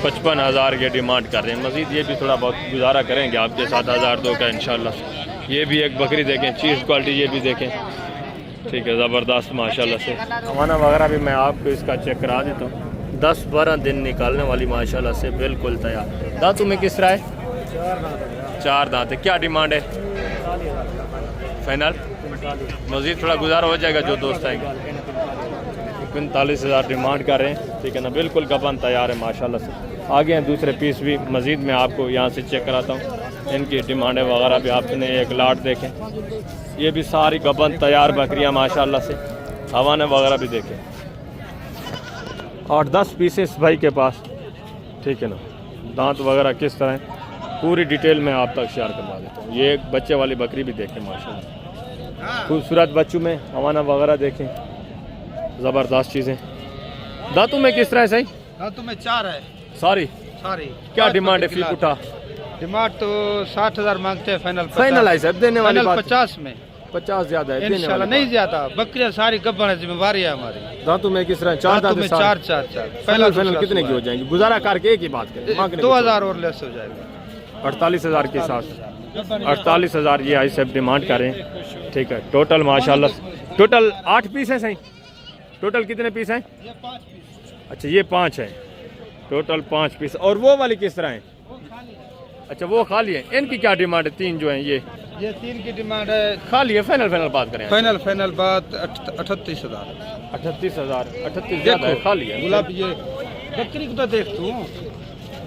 55,000 के डिमांड कर रहे हैं। मज़ीद ये भी थोड़ा बहुत गुजारा करेंगे आपके 7,002 का इंशाल्लाह। ये भी एक बकरी देखें, चीज़ क्वालिटी ये भी देखें, ठीक है, ज़बरदस्त माशाल्लाह से। हवाना वगैरह भी मैं आपको इसका चेक करा देता हूँ, 10-12 दिन निकालने वाली माशाल्लाह से, बिल्कुल तैयार। दांतों में किस तरह है? 4 दांत है। क्या डिमांड है? फाइनल मज़ीद थोड़ा गुजारा हो जाएगा जो दोस्त आएंगे। 45,000 डिमांड कर रहे हैं, ठीक है ना, बिल्कुल गबन तैयार है माशाल्लाह से। आगे हैं दूसरे पीस भी, मज़ीद मैं आपको यहाँ से चेक कराता हूँ, इनकी डिमांडें वगैरह भी आपने। एक लाट देखें, ये भी सारी गबन तैयार बकरियाँ माशाल्लाह से, हवाने वगैरह भी देखें। 8-10 पीसेस भाई के पास, ठीक है ना, दांत वगैरह किस तरह है पूरी डिटेल में आप तक शेयर करवा देता हूँ। ये एक बच्चे वाली बकरी भी देखें माशाल्लाह, खूबसूरत बच्चों में हवाना वगैरह देखें, ज़बरदस्त चीज़ें। दांतों में किस तरह है? सही दांतों में 4 है सारी। क्या डिमांड है? फीक उठा डिमांड तो 60,000 मांगते हैं, फाइनल है सर, देने वाली बात 50 में। 50 ज़्यादा है, इंशाल्लाह नहीं ज्यादा। बकरियां सारी गब्बन है, जिम्मेवारी है हमारी। दांतों में किस तरह? 4 दांत में 4। फाइनल कितने की हो जाएंगे? गुजारा करके एक ही बात करें, 2,000 और लेस हो जाएगा। 48,000 के साथ 48,000 ये आई सब डिमांड करें, ठीक है। टोटल माशाल्लाह टोटल 8 पीस है। सही टोटल कितने पीस हैं? अच्छा ये 5 है, टोटल 5 पीस। और वो वाली किस तरह है? अच्छा वो खाली है। इनकी क्या डिमांड है? 3 जो हैं ये 3 की डिमांड है। खाली है। फाइनल बात करें, फाइनल बात 38,000। 38,000 38 ज़्यादा है, खाली है। गुलाब ये बकरी को तो देख तू।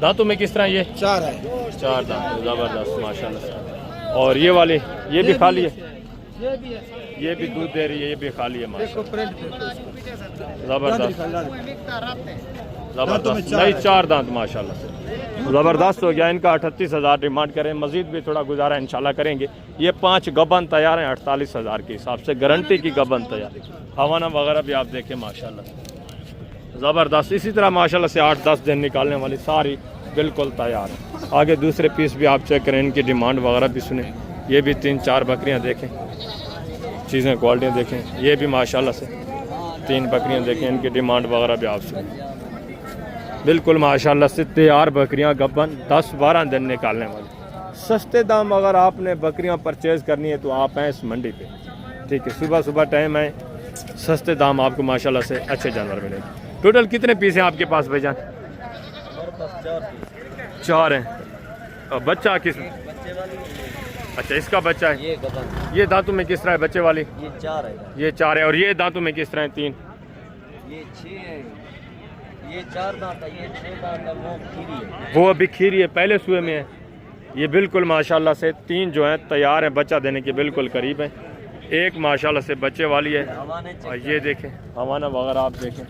दांतों में किस तरह? ये 4 है। 4 दांत, ज़बरदस्त माशाल्लाह। और ये वाली ये भी खाली है, ये भी है, ये भी दूध दे रही है, ये भी खाली है देखो माशाल्लाह, प्रिंट ज़बरदस्त ज़बरदस्त। नहीं 4 दांत माशाल्लाह से, ज़बरदस्त हो गया। इनका 38,000 डिमांड करें, मज़ीद भी थोड़ा गुजारा इंशाल्लाह करेंगे। ये 5 गबन तैयार हैं 48,000 के हिसाब से, गारंटी की गबन तैयार। हवाना वगैरह भी आप देखें माशाल्लाह ज़बरदस्त। इसी तरह माशाल्लाह से 8-10 दिन निकालने वाली सारी बिल्कुल तैयार है। आगे दूसरे पीस भी आप चेक करें, इनकी डिमांड वगैरह भी सुने। ये भी 3-4 बकरियाँ देखें, चीज़ें क्वालिटियाँ देखें। ये भी माशाल्लाह से 3 बकरियाँ देखें, इनकी डिमांड वगैरह भी आप सुने। बिल्कुल माशाल्लाह से तैयार बकरियां गबन 10-12 दिन निकालने वाली। सस्ते दाम अगर आपने बकरियां परचेज़ करनी है तो आप हैं इस मंडी पे, ठीक है। सुबह सुबह टाइम है, सस्ते दाम आपको माशाल्लाह से अच्छे जानवर मिलेंगे। टोटल कितने पीस हैं आपके पास भाईजान? 4 हैं। और बच्चा किस? अच्छा, इसका बच्चा है। ये दांतों में किस तरह है बच्चे वाली? ये 4 है। ये 4 है। और ये दांतों में किस तरह है? 3। ये 6 है। ये 4 दांत है। ये 6 दांत है। वो खीरी है। वो अभी खीरी है, पहले सुए में है। ये बिल्कुल माशाल्लाह से 3 जो हैं तैयार हैं, बच्चा देने के बिल्कुल करीब है। एक माशाल्लाह से बच्चे वाली है। और ये देखें हवाना वगैरह आप देखें,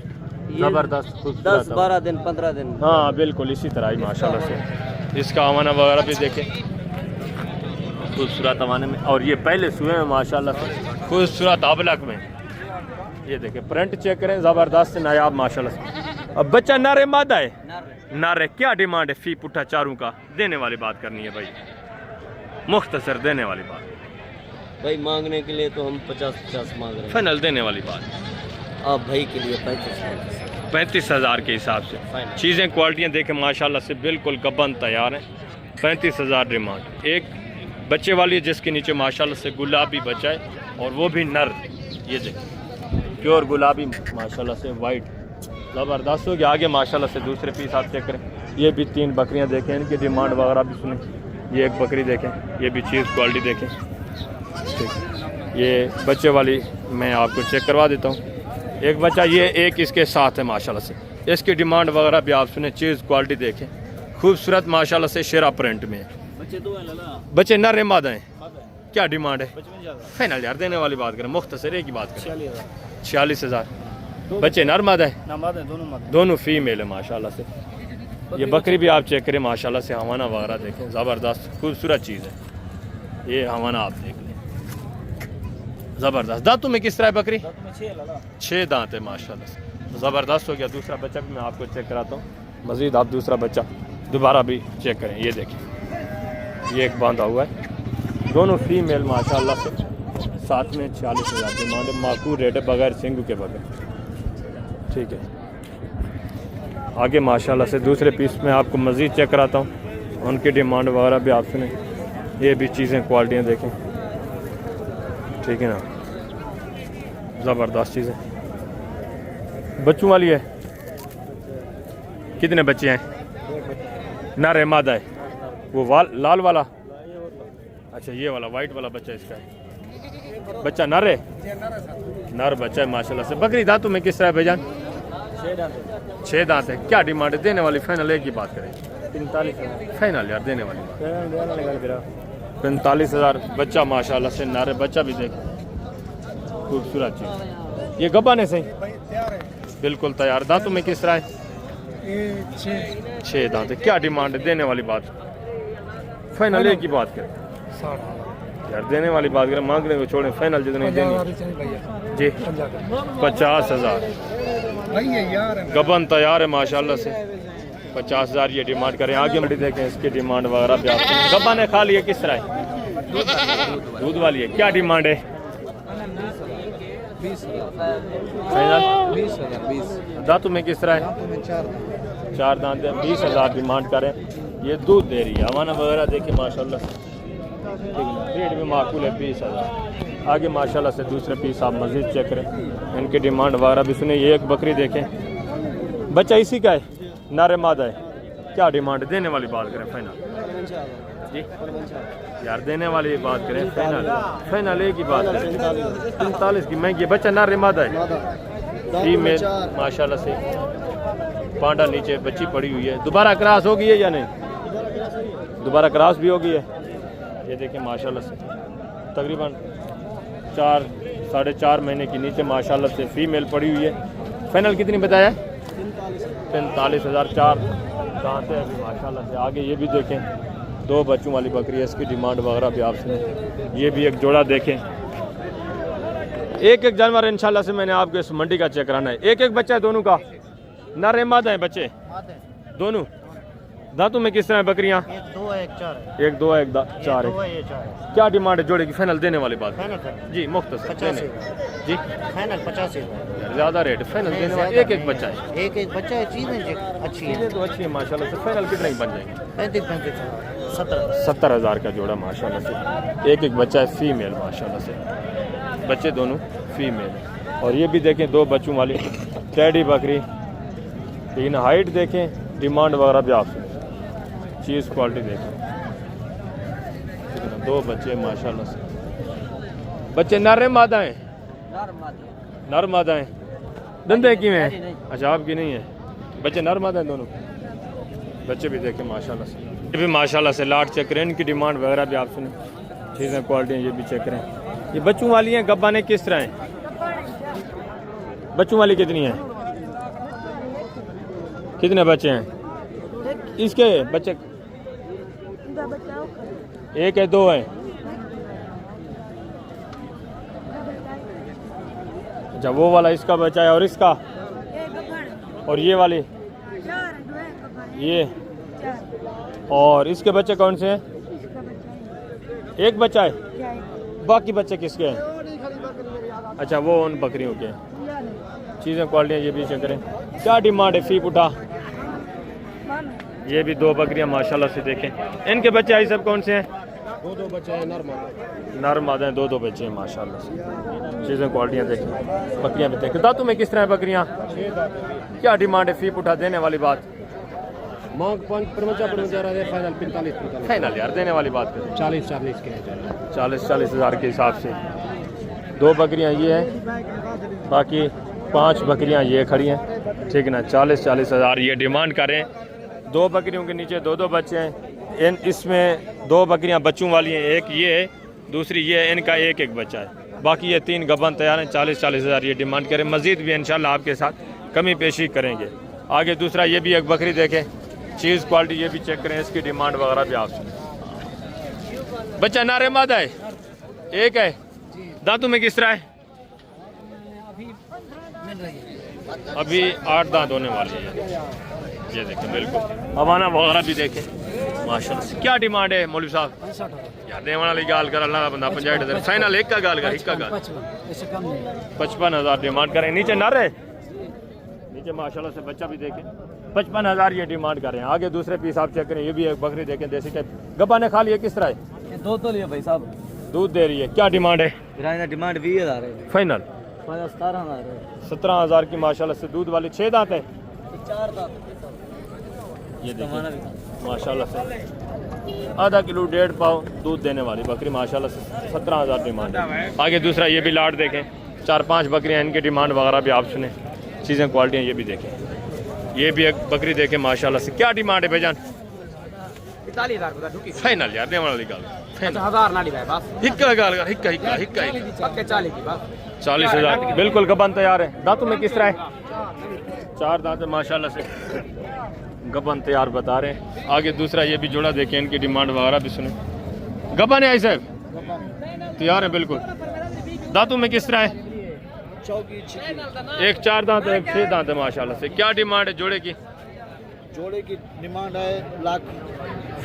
ज़बरदस्त 10-12 दिन 15 दिन। हाँ बिल्कुल इसी तरह ही माशाल्लाह से। इसका हवाना वगैरह भी देखें, खूबसूरत हवाने में। और ये पहले सुए में माशाल्लाह से खूबसूरत अबलक में। ये देखें प्रिंट चेक करें, ज़बरदस्त नायाब माशाल्लाह से। अब बच्चा नर है मादा है? नर है। क्या डिमांड है फी पुट्ठा चारों का? देने वाली बात करनी है भाई, मुख्तसर देने वाली बात भाई। मांगने के लिए तो हम 50-50 मांग रहे हैं। फाइनल देने वाली बात आप भाई के लिए 35,000 के हिसाब से। चीज़ें क्वालिटियाँ देखें माशाल्लाह से बिल्कुल गबन तैयार हैं। 35,000 डिमांड। एक बच्चे वाली है जिसके नीचे माशाल्लाह से गुलाबी बच्चा है, और वो भी नर। ये देखें प्योर गुलाबी माशाल्लाह से वाइट, ज़बरदस्त हो गया। आगे माशाल्लाह से दूसरे पीस आप चेक करें। ये भी 3 बकरियां देखें, इनकी डिमांड वगैरह भी सुने। ये एक बकरी देखें, ये भी चीज़ क्वालिटी देखें, ठीक। ये बच्चे वाली मैं आपको चेक करवा देता हूँ। एक बच्चा ये एक इसके साथ है माशाल्लाह से। इसकी डिमांड वगैरह भी आप सुने, चीज़ क्वालिटी देखें, खूबसूरत माशाल्लाह से शेरा प्रिंट में है। बच्चे नर मादा हैं। क्या डिमांड है? फाइनल यार देने वाली बात करें, मुख्तसर एक ही बात करें। 46,000। बच्चे नर मादा है? दोनों फीमेल है माशाल्लाह से। ये बकरी भी आप चेक करें माशाल्लाह से, हवाना वगैरह देखें, ज़बरदस्त खूबसूरत चीज़ है। ये हवाना आप देख लें, ज़बरदस्त। दांतों में किस तरह है बकरी? 6 दांत है माशाल्लाह से, ज़बरदस्त हो गया। दूसरा बच्चा भी मैं आपको चेक कराता हूँ। मज़ीद आप दूसरा बच्चा दोबारा भी चेक करें। ये देखें, ये एक बांधा हुआ है, दोनों फीमेल माशाल्लाह से। साथ में 46,000 डिमांड है, माकूल रेट है, बगैर सिंगू के बगैर, ठीक है। आगे माशाल्लाह से दूसरे पीस में आपको मज़ीद चेक कराता हूँ, उनकी डिमांड वगैरह भी आप सुने। ये भी चीज़ें क्वालिटियाँ देखें, ठीक है ना, ज़बरदस्त चीज़ें। बच्चों वाली है? कितने बच्चे हैं? नर है मादा है? वो लाल वाला? अच्छा ये वाला वाइट वाला बच्चा इसका है। बच्चा नर है? नर बच्चा है माशाल्लाह से। बकरी दांतों में किस तरह है भाईजान? 6 दांत है। क्या डिमांड है? देने वाली फाइनल एक ही बात करें। 45,000 फाइनल यार देने वाली बात। 45,000। बच्चा माशाल्लाह से नर है, बच्चा भी देख खूबसूरत चीज़। ये गब्बा ने सही बिल्कुल तैयार। दांतों में किस तरह है? 6 दांत है। क्या डिमांड है? देने वाली बात फाइनल एक ही बात करें यार, देने वाली बात करें, मांगने को छोड़ें, फाइनल जितने देनी जी 50,000। गबन तैयार है माशाल्लाह से, 50,000 ये डिमांड करें। आगे मंडी देखें, इसकी डिमांड वगैरह भी आप। गब्बा ने खा लिया किस तरह है? दूध वाली है। क्या डिमांड है? 20,000। दांतों में किस तरह है? 4 दांत है। 20,000 डिमांड करें। ये दूध दे रही है, हवाना वगैरह देखिए माशाल्लाह, ठीक है। रेट भी माकूल है 20,000। आगे माशाल्लाह से दूसरे पीस आप मज़ीद चेक करें, इनकी डिमांड वगैरह भी सुने। ये एक बकरी देखें, बच्चा इसी का है, नर मादा है। क्या डिमांड? देने वाली बात करें फाइनल जी यार, देने वाली बात करें फाइनल। फाइनल एक ही बात करें। 45 की महंगी। बच्चा नर मादा है, फीमेल माशाल्लाह से। पांडा नीचे बच्ची पड़ी हुई है। दोबारा क्रॉस हो गई है या नहीं? दोबारा क्रॉस भी हो गई है। ये देखें माशाल्लाह से, तकरीबन 4-4.5 महीने की नीचे माशाल्लाह से फीमेल पड़ी हुई है। फाइनल कितनी बताया? 45,000। 4 दांत है अभी माशाल्लाह से। आगे ये भी देखें, 2 बच्चों वाली बकरी है, इसकी डिमांड वगैरह भी आप सुने। ये भी एक जोड़ा देखें। एक एक जानवर इंशाल्लाह से मैंने आपको इस मंडी का चेक कराना है। एक एक बच्चा है दोनों का, नर मादा है बच्चे दोनों। दांतों में किस तरह है बकरियां? एक 2 है, एक 4 है। एक 2 है, एक 4 है। ये 4 है। क्या डिमांड है जोड़े की? फाइनल देने वाली बात फाइनल जी, मुख्तसर 85 जी, फाइनल 85 ज़्यादा रेट फाइनल देने वाले। एक एक बच्चा है, एक एक बच्चा है। चीज़ें अच्छी है, चीज़ें तो अच्छी है माशाल्लाह से। फाइनल कितने की बन जाएंगे? 35 70,000 का जोड़ा माशाल्लाह से। एक एक बच्चा है फीमेल माशाल्लाह से, बच्चे दोनों फीमेल है। और ये भी देखें 2 बच्चों वाली टेडी बकरी, लेकिन हाइट देखें, डिमांड वगैरह भी आप चीज़ क्वालिटी देखें। 2 बच्चे माशाल्लाह से। बच्चे नर हैं मादा हैं? नर मादा हैं। दंदे की हैं? अच्छा आपकी नहीं है। बच्चे नर मादा हैं दोनों। बच्चे भी देखें माशाल्लाह से। ये भी माशाल्लाह से लाट चेक करें, इनकी डिमांड वगैरह भी आप सुने। चीज़ें क्वालिटी ये भी चेक करें। ये बच्चों वाली हैं, गब्बाने किस तरह हैं? बच्चों वाली कितनी है? कितने बच्चे हैं इसके? बच्चे एक है, 2 है? अच्छा वो वाला इसका बच्चा है, और इसका? और ये वाली? ये और इसके बच्चे कौन से हैं? एक बच्चा है, बाकी बच्चे किसके हैं? अच्छा वो उन बकरियों के हैं। चीज़ें क्वालिटियाँ ये भी चेक करें। क्या डिमांड है फी पुटा? ये भी 2 बकरियां माशाल्लाह से देखें। इनके बच्चे आई सब कौन से हैं? 2 बच्चे हैं, नर मादा हैं, 2 बच्चे हैं माशाल्लाह से। चीज़ें क्वालिटियाँ देखें, बकरियां भी देखें। दांतों में किस तरह है बकरियां? क्या डिमांड है फी पुटा देने वाली बात? मांग 45 है, फाइनल 45 फाइनल यार देने वाली बात करें। 40 के 40 हज़ार के हिसाब से। 2 बकरियां ये हैं, बाकी 5 बकरियां ये खड़ी हैं, ठीक है ना। 40 हज़ार ये डिमांड करें। 2 बकरियों के नीचे 2 बच्चे हैं। इसमें 2 बकरियां बच्चों वाली हैं, एक ये है, दूसरी ये है। इनका एक एक बच्चा है, बाकी ये 3 गबन तैयार हैं। 40 हज़ार ये डिमांड करें। मज़ीद भी इंशाल्लाह आपके साथ कमी पेशी करेंगे। आगे दूसरा ये भी एक बकरी देखें, चीज़ क्वालिटी ये भी चेक करें, इसकी डिमांड वगैरह भी आप सुनें। बच्चा नारे मादा है, एक है। दांतों में किस तरह है? अभी 8 दांत होने वाले हैं। ये देखें बिल्कुल हवाना वगैरह भी देखें माशाल्लाह से। क्या डिमांड है मौलवी साहब? यार देने वाली गाल कर अल्लाह का बंदा 65,000 फाइनल। एक का गाल कर, एक का गाल 55,000 डिमांड करें। नीचे नर है, नीचे माशाल्लाह से बच्चा भी देखें। 55,000 ये डिमांड करें। आगे दूसरे पीस आप चेक करें। ये भी एक बकरी देखें देसी टाइप, गब्बा ने खा लिया। किस तरह है? 2 तो लिए भाई साहब, दूध दे रही है। क्या डिमांड है? डिमांड 20,000 है, फाइनल 17,000 है। 17,000 की माशाल्लाह से दूध वाली। 6 दांत है, 4 दांत। ये देखिए माशाल्लाह से। आधा किलो 1.5 पाव दूध देने वाली बकरी माशाल्लाह से। 17,000 डिमांड है। आगे दूसरा ये भी लाट देखें, 4-5 बकरियां, इनकी डिमांड वगैरह भी आप सुने। चीज़ें क्वालिटियाँ ये भी देखें। ये भी एक बकरी देखें माशाल्लाह से। क्या डिमांड है भाईजान? 45,000 फाइनल यार देने वाली गाल फाइनल। 1000 ना लिया बस, हिक्का गाल कर, हिक्का हिक्का हिक्का हिक्का। पक्के 40 की बस। 40,000 बिल्कुल गबन तैयार है। दांतों में किस तरह है? 4 दांत है माशाल्लाह से, गबन तैयार बता रहे हैं। आगे दूसरा ये भी जोड़ा देखें, इनकी डिमांड वगैरह भी सुने। गबन है आई साहब, तैयार है बिल्कुल। दांतों में किस तरह है? एक 4 दांत है, 6 दांत है माशाल्लाह से। क्या डिमांड है जोड़े की? जोड़े की डिमांड है लाख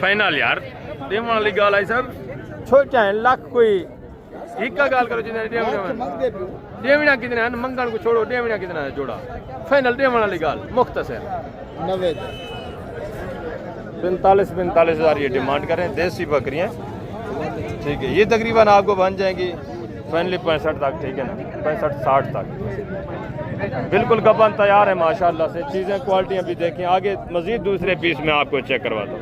फाइनल यार देने वाली गाल आई साहब। छोटा है लाख कोई हिक्का गाल करो जितना डेवना कितना है, मंगन को छोड़ो, डेवना कितना है जोड़ा? फाइनल देने वाली गाल मुख्तसर 90 45,000 ये डिमांड करें। देसी बकरियाँ ठीक है, ये तकरीबन आपको बन जाएंगी फाइनली 65 तक, ठीक है ना, 65-60 तक। बिल्कुल गबन तैयार है माशाल्लाह से। चीज़ें क्वालिटियाँ भी देखें। आगे मज़ीद दूसरे पीस में आपको चेक करवा दो।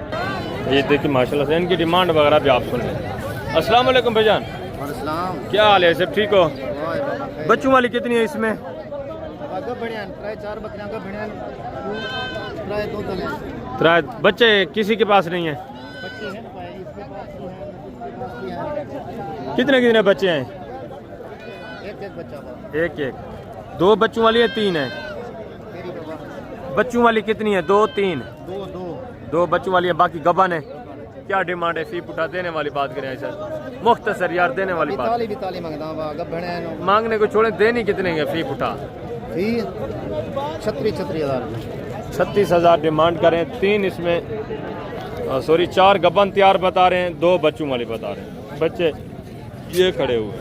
ये देखिए माशाल्लाह से, इनकी डिमांड वगैरह भी आप सुन लें। अस्सलाम वालेकुम भाईजान, क्या हाल है? सब ठीक हो? बच्चों वाली कितनी है इसमें? बच्चे किसी के पास नहीं है? कितने कितने बच्चे हैं? एक एक। 2 बच्चों वाली है, 3 है? बच्चों वाली कितनी है? 2 3? 2 बच्चों वाली है, बाकी गबन है। क्या डिमांड है? फी पुठा देने वाली बात करें सर, मुख्तसर यार देने वाली बात। 42 मंगदा मांगने को छोड़े, देनी कितने के फी पुठा? 36,000 डिमांड करें। 3 इसमें सॉरी 4 गबन तैयार बता रहे हैं, 2 बच्चों वाली बता रहे हैं। बच्चे ये खड़े हुए,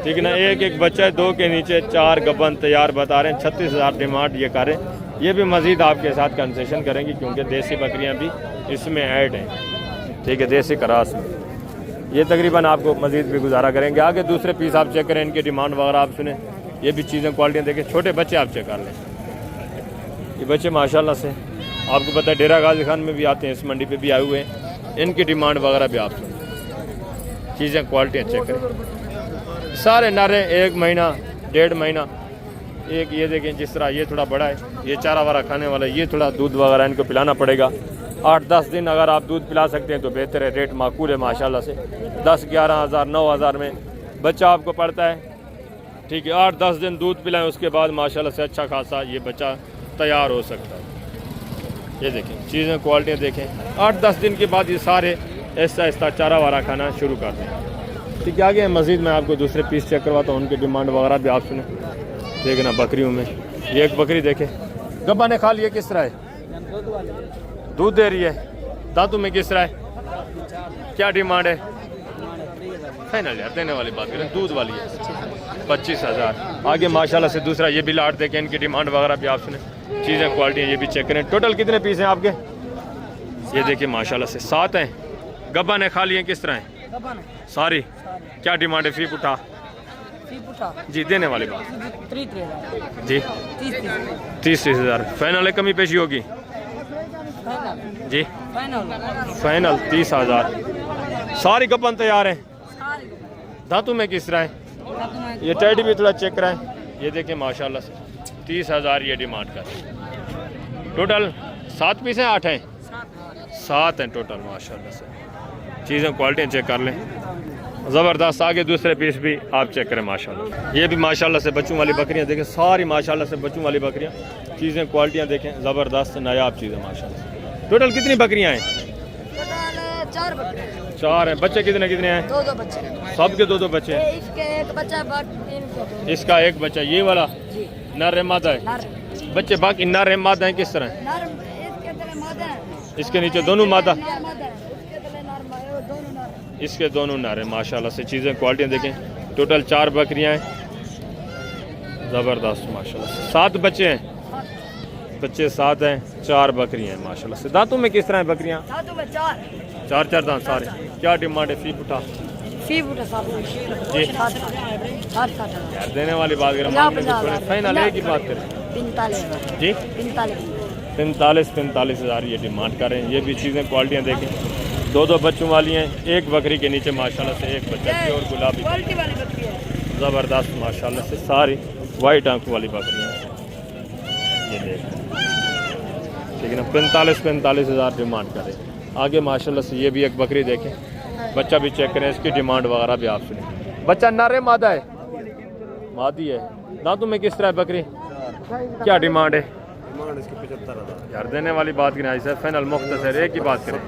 ठीक है ना, एक बच्चा है, 2 के नीचे 4 गबन तैयार बता रहे हैं। 36,000 डिमांड ये करें। ये भी मज़ीद आपके साथ कंसेशन करेंगे क्योंकि देसी बकरियां भी इसमें ऐड हैं, ठीक है, देसी क्रास में। ये तकरीबन आपको मज़ीद भी गुजारा करेंगे। आगे दूसरे पीस आप चेक करें, इनकी डिमांड वगैरह आप सुने। ये भी चीज़ें क्वालिटियाँ देखें। छोटे बच्चे आप चेक कर लें, ये बच्चे माशाल्लाह से आपको पता है डेरा गाजी खान में भी आते हैं, इस मंडी पे भी आए हुए हैं। इनकी डिमांड वगैरह भी आप सुने, चीज़ें क्वालिटियाँ चेक करें। सारे नारे 1 महीना 1.5 महीना। एक ये देखें जिस तरह ये थोड़ा बड़ा है, ये चारा वारा खाने वाला है, ये थोड़ा दूध वगैरह इनको पिलाना पड़ेगा। 8-10 दिन अगर आप दूध पिला सकते हैं तो बेहतर है। रेट माकूल है माशाल्लाह से। 10-11 हज़ार 9 हज़ार में बच्चा आपको पड़ता है, ठीक है। 8-10 दिन दूध पिलाएं, उसके बाद माशाल्लाह से अच्छा खासा ये बच्चा तैयार हो सकता है। ये देखें चीज़ें क्वालिटियाँ देखें। 8-10 दिन के बाद ये सारे ऐसा ऐसा चारा वारा खाना शुरू कर दें, ठीक है। आगे मज़ीद मैं आपको दूसरे पीस चेक करवाता हूँ, उनकी डिमांड वगैरह भी आप सुने, ठीक है ना। बकरियों में ये एक बकरी देखें, गब्बा ने खा लिया, किस तरह है, दूध दे रही है, दांतों में किस तरह है, क्या डिमांड है? फाइनल यार देने वाली बात करें, दूध वाली है 25,000। आगे माशाल्लाह से दूसरा ये भी लाट देखें, इनकी डिमांड वगैरह भी आप सुने, चीज़ें क्वालिटी ये भी चेक करें। टोटल कितने पीस हैं आपके? ये देखिए माशाल्लाह से 7 हैं। गब्बा ने खा लिए, किस तरह है सारी? क्या डिमांड है? फी पुठा जी देने वाली बात जी 30,000 फाइनल है, कमी पेशी होगी जी। फाइनल 30,000। सारी गब्बन तैयार है। धातु में किस तरह है? ये टैडी भी थोड़ा चेक कराएं। ये देखें माशाल्लाह से 30,000 ये डिमांड कर। टोटल 7 पीस हैं, 8 हैं, 7 हैं टोटल माशाल्लाह से। चीज़ें क्वालिटी चेक कर लें, ज़बरदस्त। आगे दूसरे पीस भी आप चेक करें माशाल्लाह। ये भी माशाल्लाह से बच्चों वाली बकरियां देखें, सारी माशाल्लाह से बच्चों वाली बकरियां। चीज़ें क्वालिटियां देखें, ज़बरदस्त नायाब चीज़ें माशाल्लाह। टोटल कितनी बकरियां हैं? 4 हैं। बच्चे कितने कितने हैं? 2 बच्चे, सबके 2 बच्चे हैं। इसके एक बच्चा, इसका एक बच्चा, ये वाला नर है मादा है? बच्चे बाकी नर है मादा है, किस तरह है? इसके नीचे दोनों मादा, इसके दोनों नर है माशाल्लाह से। चीज़ें क्वालिटियाँ देखें। टोटल 4 बकरियां हैं, ज़बरदस्त माशाल्लाह से। 7 बच्चे हैं, बच्चे 7 हैं, 4 बकरियां हैं माशाल्लाह से। दांतों में किस तरह है बकरियां? 4 दांत सारे। क्या डिमांड है? फी पुठा जी यार देने वाली बात करें, फाइनल एक ही बात करें जी 45,000 ये डिमांड करें। ये भी चीज़ें क्वालिटियाँ देखें। 2 बच्चों वाली हैं, एक बकरी के नीचे माशाल्लाह से एक बच्चा और गुलाबी ज़बरदस्त माशाल्लाह से। सारी वाइट आंखों वाली बकरियाँ ये देखें, ठीक है ना। 45,000 डिमांड करें। आगे माशाल्लाह से ये भी एक बकरी देखें, बच्चा भी चेक करें, इसकी डिमांड वगैरह भी आप सुने। बच्चा नर है मादा है? मादी है। दांतों में किस तरह है बकरी? क्या डिमांड है? इसकी 75,000 यार देने वाली बात करें आई सर, फाइनल मुख्तसर एक ही बात करें,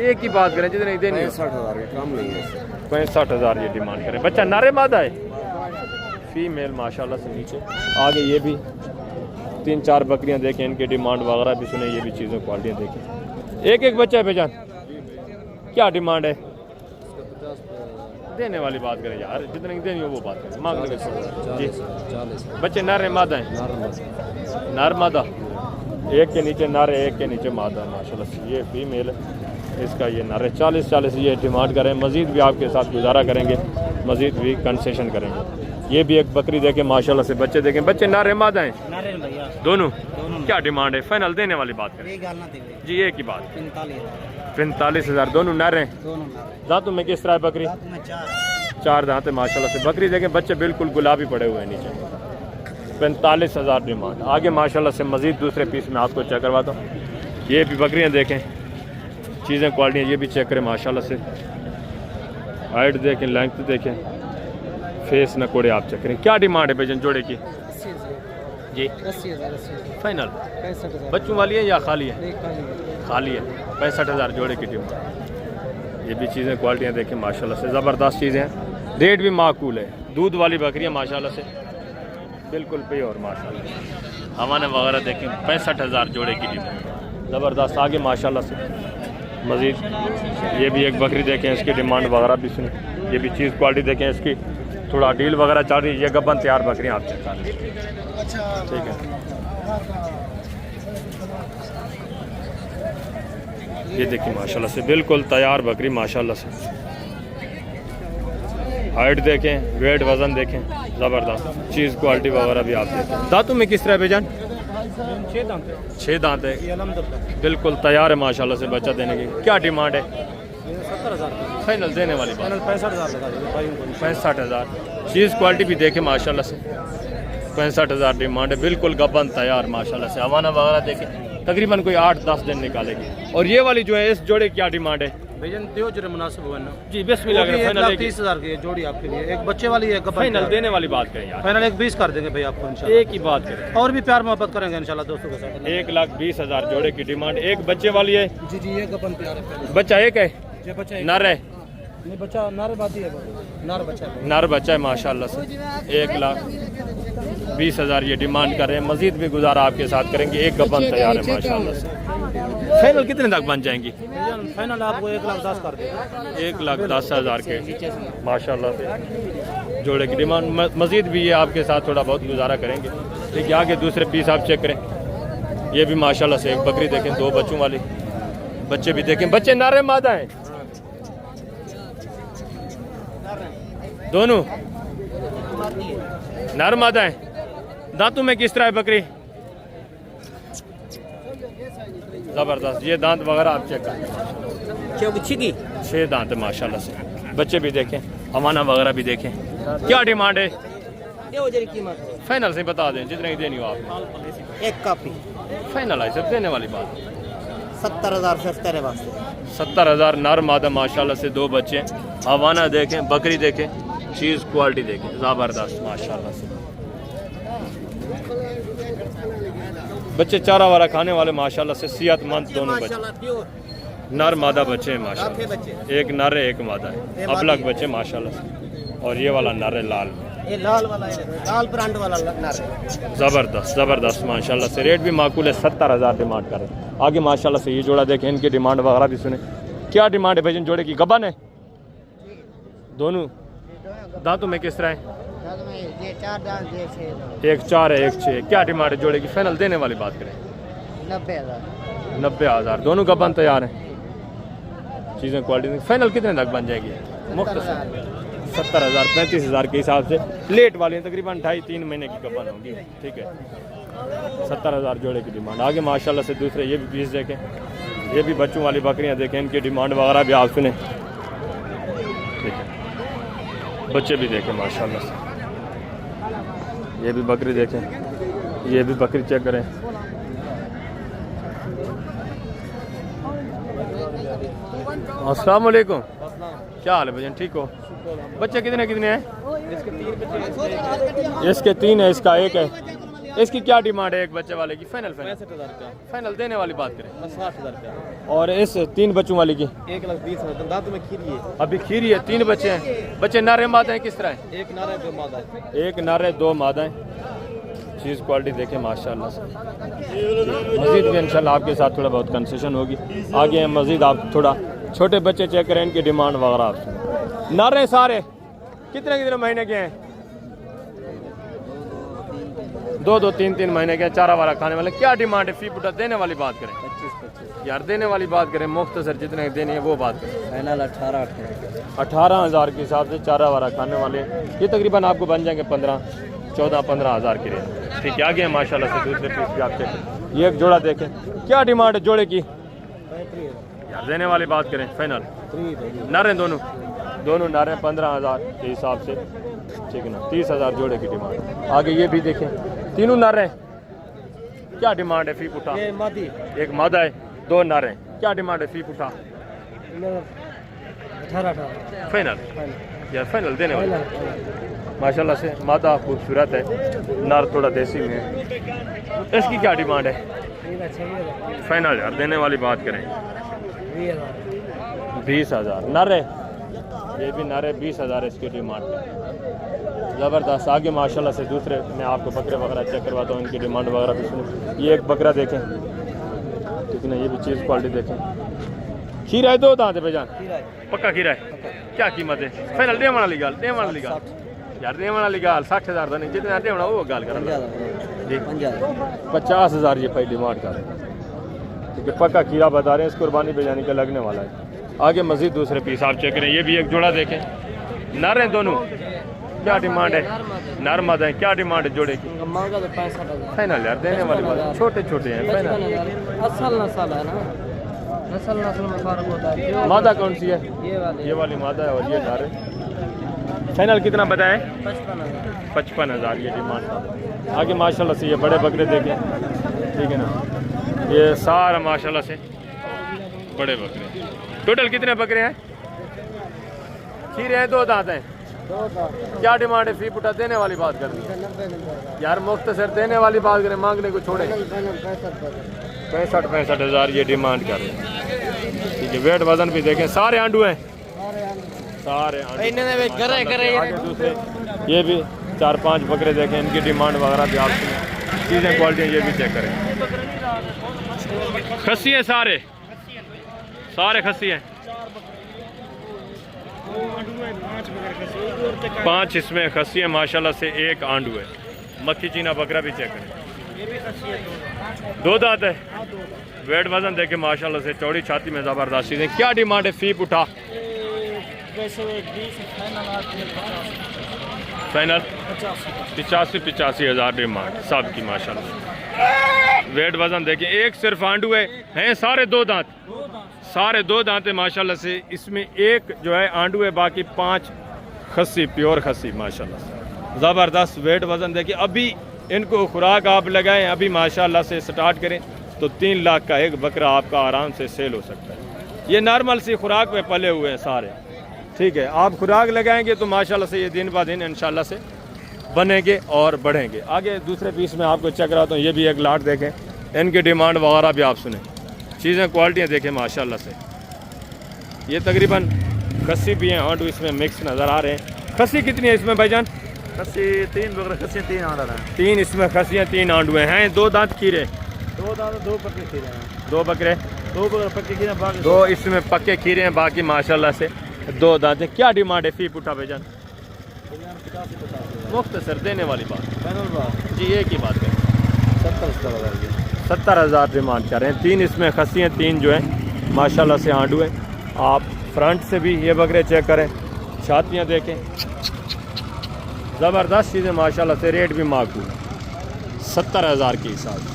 एक ही बात करें, जितने देनी 65,000 के कम नहीं है। 65,000 ये डिमांड करें। बच्चा नर है मादा है? फीमेल माशाल्लाह से। नीचे आगे ये भी 3-4 बकरियां देखें, इनकी डिमांड वगैरह भी सुने। ये भी चीज़ें क्वालिटियाँ देखें। एक बच्चा है पहचान, क्या डिमांड है? देने वाली बात करें यार, जितने की देनी हो वो बात करें, मांग लगे जी। बच्चे नर है मादा है? नर मादा, एक के नीचे नर है, एक के नीचे मादा है माशाल्लाह से। ये फीमेल है, इसका ये नर है। 40 ये डिमांड करें। मज़ीद भी आपके साथ गुजारा करेंगे, मज़ीद भी कंसेशन करेंगे। ये भी एक बकरी देखें माशाल्लाह से। बच्चे देखें, बच्चे नर है मादा हैं? दोनों। क्या डिमांड है? फाइनल देने वाली बात करें जी, एक ही बात। 45,000 दोनों नर हैं। दांतों में किस तरह है बकरी? 4 दांत है माशाल्लाह से। बकरी देखें, बच्चे बिल्कुल गुलाबी पड़े हुए हैं नीचे। 45,000 डिमांड। आगे माशाल्लाह से मज़ीद दूसरे पीस में आपको चेक करवाता हूँ। ये भी बकरियाँ देखें, चीज़ें क्वालिटियाँ ये भी चेक करें माशाल्लाह से। हाइट देखें, लेंथ देखें, फेस नकोड़े आप चेक करें। क्या डिमांड है बेजन जोड़े की जी? फाइनल बच्चों वाली है या खाली है? खाली है। 65,000 जोड़े की डिमांड। ये भी चीज़ें क्वालिटियाँ देखें माशाल्लाह से ज़बरदस्त चीज़ें हैं। रेट भी माकूल है। दूध वाली बकरियाँ माशाल्लाह से बिल्कुल प्योर माशाल्लाह। हमारे वगैरह देखें 65,000 जोड़े की डिमांड ज़बरदस्त। आगे माशाल्लाह से मज़ीद ये भी एक बकरी देखें, इसकी डिमांड वगैरह भी सुने। ये भी चीज़ क्वालिटी देखें, इसकी थोड़ा डील वगैरह चल रही है। ये गब्बन तैयार बकरियाँ आप चेक कर लें, ठीक है। ये देखिए माशाल्लाह से बिल्कुल तैयार बकरी माशाल्लाह से। हाइट देखें, वेट वज़न देखें, ज़बरदस्त चीज़ क्वालिटी वगैरह भी आप देखें। दांतों में किस तरह बेजान? 6 दांत है, बिल्कुल तैयार है माशाल्लाह से बच्चा देने की। क्या डिमांड है? 70,000 फाइनल देने वाली बात। 65,000 65,000 चीज़ क्वालिटी भी देखें माशाल्लाह से। 65,000 डिमांड है, बिल्कुल गब्बन तैयार माशाल्लाह से। हवाना वगैरह देखें, तकरीबन कोई 8-10 दिन निकालेगी। और ये वाली जो है इस जोड़े क्या डिमांड है? भैया दियो जरा मुनासिब हुआ ना जी बिस्मिल्लाह करें। फाइनल 30,000 की है जोड़ी आपके लिए। एक बच्चे वाली है, फाइनल देने वाली बात करें यार। फाइनल 1,20 कर देंगे भैया आपको इंशाल्लाह। एक ही बात करें, और भी प्यार मोहब्बत करेंगे इंशाल्लाह दोस्तों के साथ। 1,20,000 जोड़े की डिमांड। एक बच्चे वाली है। जी जी ये गपन प्यार है। बच्चा एक है, ये बच्चा है। नर है? नहीं बच्चा नर बाती है, नर बच्चा है। नर बच्चा है माशाल्लाह से। 1,20,000 ये डिमांड कर रहे हैं। मजीद भी गुजारा आपके साथ करेंगे। एक गबन तैयार है माशाल्लाह से। फाइनल कितने तक बन जाएंगी? फाइनल आपको 1,10,000 कर देंगे। 1,10,000 के माशाल्लाह से जोड़े की डिमांड। मजीद भी ये आपके साथ थोड़ा बहुत गुजारा करेंगे। ठीक है, आगे दूसरे पीस आप चेक करें। ये भी माशाल्लाह से एक बकरी देखें, 2 बच्चों वाली। बच्चे भी देखें, बच्चे नर है मादा है? दोनों नर मादा है। दांतों में किस तरह है बकरी? जबरदस्त। ये दांत वगैरह आप चेक करें, 6 दांत है माशाल्लाह से। बच्चे भी देखें, हवाना वगैरह भी देखें। क्या डिमांड है? फाइनल से बता दें जितने की देनी हो आप। एक कापी फाइनल है सब देने वाली बात। 70,000 से 70,000 नर मादा माशाल्लाह से। 2 बच्चे। हवाना देखें, बकरी देखें, चीज़ क्वालिटी देखें, ज़बरदस्त माशाल्लाह से। बच्चे चारा वारा खाने वाले माशाल्लाह से। सेहतमंद दोनों बच्चे, नर मादा बच्चे हैं माशाल्लाह। एक नर है, एक मादा है। अबलग बच्चे माशाल्लाह से। और ये वाला नर है लाल, ये लाल वाला है, लाल ब्रांड वाला नर। ज़बरदस्त ज़बरदस्त माशाल्लाह से। रेट भी माकूल है, 70,000 डिमांड कर रहे हैं। आगे माशाल्लाह से ये जोड़ा देखें, इनकी डिमांड वगैरह भी सुने। क्या डिमांड है भाई जोड़े की? गबन है दोनों? दांतों में किस तरह है? ये 4 दांत, ये 6 दांत। एक 4 है, एक 6। क्या डिमांड है जोड़े की? फाइनल देने वाली बात करें। 90,000। 90,000 दोनों गबन तैयार हैं। चीज़ें क्वालिटी। फाइनल कितने तक बन जाएगी? मुख्तसर 70,000 35,000 के हिसाब से। लेट वाली हैं, तकरीबन 2.5-3 महीने की गबन होगी। ठीक है, 70,000 जोड़े की डिमांड। आगे माशाल्लाह से दूसरे ये भी पीस देखें। ये भी बच्चों वाली बकरियां देखें, इनकी डिमांड वगैरह भी आप सुने। ठीक है, बच्चे भी देखें माशाल्लाह से। ये भी बकरी देखें, ये भी बकरी चेक करें। अस्सलाम वालेकुम, क्या हाल है भजन? ठीक हो? बच्चे कितने कितने हैं? इसके 3 है, इसका 1 है। इसकी क्या डिमांड है एक बच्चे वाले की? फाइनल 65,000 फाइनल देने वाली बात करें। 60,000। और इस 3 बच्चों वाली की? 1,20,000। दांत में खीरी है, अभी खीरी है। 3 बच्चे हैं। बच्चे नर है मादा है? किस तरह है? एक नर है, 2 मादा है। एक नर है, 2 मादा है। चीज़ क्वालिटी देखें माशाल्लाह से। मज़ीद भी इंशाल्लाह आपके साथ थोड़ा बहुत कंसेशन होगी। आगे मज़ीद आप थोड़ा छोटे बच्चे चेक करें, इनकी डिमांड वगैरह आप। नर हैं सारे? कितने कितने महीने के हैं? 2-2 3-3 महीने के। चारा वारा खाने वाले। क्या डिमांड है? फी पुटा देने वाली बात करें। 25,000 यार देने वाली बात करें, मुख्तसर जितने देनी है वो बात करें। फाइनल 18,000 के हिसाब से चारा वारा खाने वाले। ये तकरीबन आपको बन जाएंगे 14-15,000 के रेट। ठीक है, आगे माशाल्लाह से दूसरे पीस भी आप चेक। ये एक जोड़ा देखें, क्या डिमांड है जोड़े की? यार देने वाली बात करें। फाइनल नर हैं दोनों नर हैं। 15,000 के हिसाब से। ठीक है ना, 30,000 जोड़े की डिमांड। आगे ये भी देखें, तीनों नर हैं। क्या डिमांड है फी पुठा? एक मादा है, 2 नर हैं। क्या डिमांड है फी पुठा? 18,000 फाइनल यार फाइनल देने वाले। माशाल्लाह से मादा खूबसूरत है, नर थोड़ा देसी में है। इसकी क्या डिमांड है? फाइनल यार देने वाली बात करें 20,000 नर है, ये भी नर है, 20,000 इसकी डिमांड है। ज़बरदस्त। आगे माशाल्लाह से दूसरे मैं आपको बकरे वगैरह चेक करवाता हूँ, इनकी डिमांड वगैरह भी सुनो। ये एक बकरा देखें, ठीक है ना, ये भी चीज़ क्वालिटी देखें। खीरा है, 2 दांत है भाईजान, पक्का खीरा है। क्या कीमत है फाइनल? दे वाली गाल यार, दे वाली गाल 60,000 तो नहीं, जितना दे वो गाल कर 50,000 ये पहली डिमांड कर रहे हैं, ठीक है। पक्का खीरा बता रहे हैं, इस कुर्बानी बेजानी का लगने वाला है। आगे मजीद दूसरे पीस आप चेक करें, ये भी एक जोड़ा देखें, नर हैं दोनों। क्या डिमांड है? नर मद है, क्या डिमांड है जोड़े की? मांगा तो 65,000 फाइनल यार देने वाली बात, छोटे छोटे हैं फाइनल। असल नस्ल है ना, नस्ल में फर्क होता है। मादा कौन सी है? ये वाली मादा है और ये नर है। फाइनल कितना बताए? 55,000 ये डिमांड। आगे माशाल्लाह से ये बड़े बकरे देखें, ठीक है ना, ये सारा माशाल्लाह से बड़े बकरे। टोटल कितने बकरे हैं? खीरे हैं, 2 दांत हैं। क्या डिमांड है? फी पुटा देने वाली बात कर दी यार, मुख्तसर देने वाली बात करें, मांगने को छोड़े। 65,000 ये डिमांड कर रहे हैं, ठीक है। वेट वजन भी देखें, सारे आंडू हैं, सारे आगे दूसरे ये भी 4-5 बकरे देखें, इनकी डिमांड वगैरह भी आप चीज़ें क्वालिटी ये भी चेक करें। खस्सी हैं, सारे खस्सी हैं, 5 इसमें खस्सी हैं माशाल्लाह से, 1 आंडू है। मक्खी चीना बकरा भी चेक करें, 2 दांत है। वेट वजन देखे माशाल्लाह से, चौड़ी छाती में ज़बरदस्त चीज़ें। क्या डिमांड है? फी उठा फाइनल 85,000 डिमांड सब की माशाल्लाह। वेट वजन देखें, एक सिर्फ आंडू है, हैं सारे 2 दांत, सारे 2 दांत है माशाल्लाह से। इसमें एक जो है आंडू है, बाकी 5 खस्सी, प्योर खस्सी माशाल्लाह से ज़बरदस्त। वेट वजन देखिए, अभी इनको खुराक आप लगाएं, अभी माशाल्लाह से स्टार्ट करें तो 3 लाख का एक बकरा आपका आराम से सेल हो सकता है। ये नॉर्मल सी खुराक पे पले हुए हैं सारे, ठीक है। आप खुराक लगाएंगे तो माशाल्लाह से ये दिन ब दिन इंशाल्लाह से बनेंगे और बढ़ेंगे। आगे दूसरे पीस में आपको चेक कराता हूँ, ये भी एक लाट देखें, इनकी डिमांड वगैरह भी आप सुने, चीज़ें क्वालिटियाँ देखें माशाल्लाह से। ये तकरीबन खस्सी भी हैं, आंडू इसमें मिक्स नज़र आ रहे हैं। खस्सी कितनी है इसमें भाईजान? खस्सी 3 बकरे, खस्सी 3 आंडा है। 3 इसमें खस्सियाँ, 3 आंडू हैं। 2 दांत खीरे, 2 दांत 2 पक्के खीरे हैं। 2 बकरे, 2 बकरे पक्के खीरे, बाकी 2 इसमें पक्के खीरे हैं, बाकी माशाल्लाह से 2 दांत हैं। क्या डिमांड है? फी पुठा भाईजान? मुख्तसर देने वाली बात, फाइनल बात जी एक ही बात है, 70,000 की 70,000 डिमांड कर रहे हैं। 3 इसमें खस्सी हैं, 3 जो हैं माशाल्लाह से आंडू हैं। आप फ्रंट से भी ये बकरे चेक करें, छातियाँ देखें, ज़बरदस्त चीज़ें माशाल्लाह से। रेट भी माकूल, 70,000 के हिसाब से।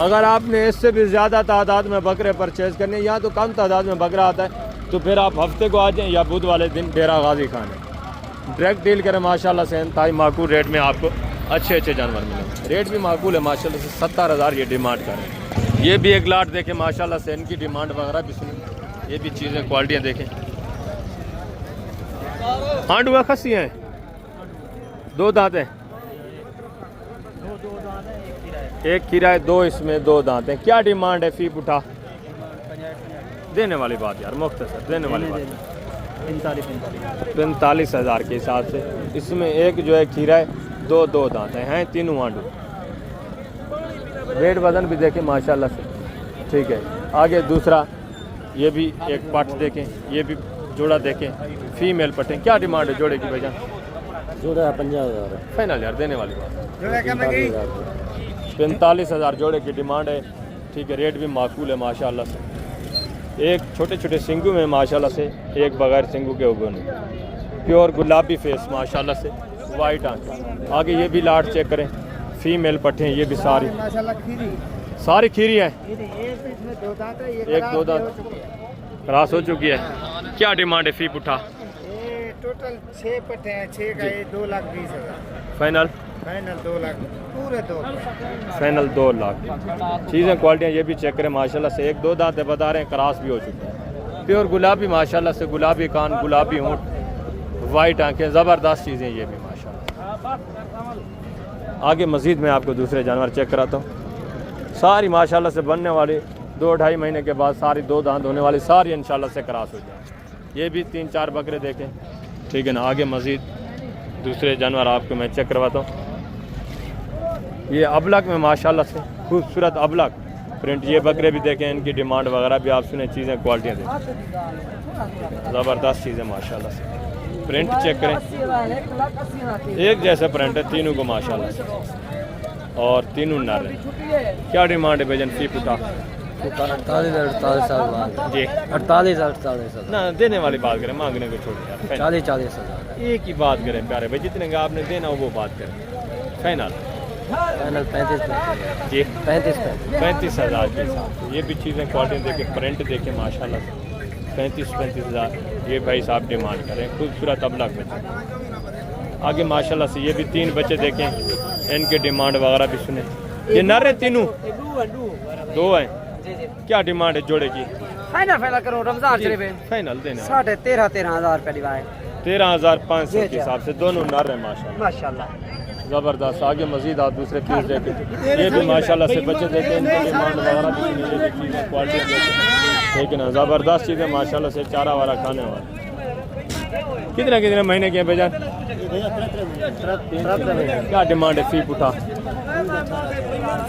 अगर आपने इससे भी ज़्यादा तादाद में बकरे परचेज़ करने, या तो कम तादाद में बकरा आता है तो फिर आप हफ्ते को आ जाएँ या बुध वाले दिन डेरा गाजी खाने डायरेक्ट डील करें माशाल्लाह से। इंतहाई माकूल रेट में आपको अच्छे जानवर मिलेंगे। रेट भी माकूल है माशाल्लाह से, 70,000 ये डिमांड कर रहे हैं। ये भी एक लाट देखें माशाल्लाह से, इनकी डिमांड वगैरह भी सुनें, ये भी चीज़ें क्वालिटियाँ देखें। आंडू है, खस्सी हैं, 2 दांत हैं, 1 खीरा है, 2 इसमें 2 दांत हैं। क्या डिमांड है? फी उठा देने वाली बात यार, मुख्तसर देने वाली बात 45,000 के हिसाब से। इसमें एक जो है खीरा है, 2 दांत हैं, 3 आंडू। वेट वजन भी देखें माशाल्लाह से, ठीक है। आगे दूसरा ये भी एक पट देखें, ये भी जोड़ा देखें, फीमेल पटें। क्या डिमांड है जोड़े की भाईजान? जोड़ा 50,000 फाइनल यार देने वाली बात, 45,000 जोड़े की डिमांड है, ठीक है। रेट भी माकूल है माशाल्लाह से। एक छोटे छोटे सिंगू में माशाल्लाह से, एक बगैर सिंगू के उगों में, प्योर गुलाबी फेस माशाल्लाह से, वाइट आंख। आगे ये भी लाट चेक करें, फीमेल पट्टे हैं, ये भी सारी खीरी हैं, 1-2 दांत क्रॉस हो चुकी है। क्या डिमांड है? फी उठा टोटल 6 पट्टे हैं, 6 का 2,20,000 फाइनल, 2 लाख पूरे 2 फाइनल 2 लाख। चीज़ें क्वालिटियाँ ये भी चेक करें माशाल्लाह से। 1-2 दांत बता रहे हैं, क्रॉस भी हो चुके हैं। प्योर गुलाबी माशाल्लाह से, गुलाबी कान, गुलाबी होंठ, वाइट आंखें, ज़बरदस्त चीज़ें ये भी माशाल्लाह। आगे मज़ीद मैं आपको दूसरे जानवर चेक कराता हूँ। सारी माशाल्लाह से बनने वाली 2-2.5 महीने के बाद सारी 2 दांत होने वाली सारी इंशाल्लाह से क्रॉस हो जाए। ये भी 3-4 बकरे देखें, ठीक है ना। आगे मज़ीद दूसरे जानवर आपको मैं चेक करवाता हूँ। ये अबलक में माशाल्लाह से खूबसूरत अबलक प्रिंट, ये बकरे भी देखें, इनकी डिमांड वगैरह भी आप सुने, चीज़ें क्वालिटियाँ देखें, ज़बरदस्त चीज़ें माशाल्लाह से। प्रिंट चेक करें, एक जैसा प्रिंट है तीनों को माशाल्लाह से, और तीनों नर हैं। क्या डिमांड है भजन फी फुटा? 48,000 जी 48,000 ना, देने वाली बात करें, मांगने को छोड़ यार। 40,000 एक ही बात करें प्यारे भाई, जितने का आपने देना हो वो बात करें। फाइनल फाइनल 35,000 जी 35,000 के हिसाब से। ये भी चीज़ें क्वालिटी देखें, प्रिंट देखें माशाल्लाह से। 35,000 ये भाई साहब डिमांड करें। खूबसूरत अबलक बच्चे आगे माशाल्लाह से। ये भी 3 बच्चे देखें, इनके डिमांड वगैरह भी सुने। ये नर है तीनों? 2 हैं। क्या डिमांड है जोड़े की? फाइनल करो रमजान शरीफ है फाइनल देना 13,000 रुपये डिवाइड 13,500 के हिसाब से। दोनों नर हैं माशाल्लाह माशाल्लाह। ज़बरदस्त। आगे मज़ीद आप दूसरे पीस देखें, ये भी माशाल्लाह से बच्चे देखें, इनकी डिमांड वगैरह भी सुनी, ये भी चीज़ें क्वालिटी देखें, ठीक है ना। ज़बरदस्त चीज़ें माशाल्लाह से, चारा वारा खाने वाले। कितने महीने के हैं भैया? क्या डिमांड है फी उठा?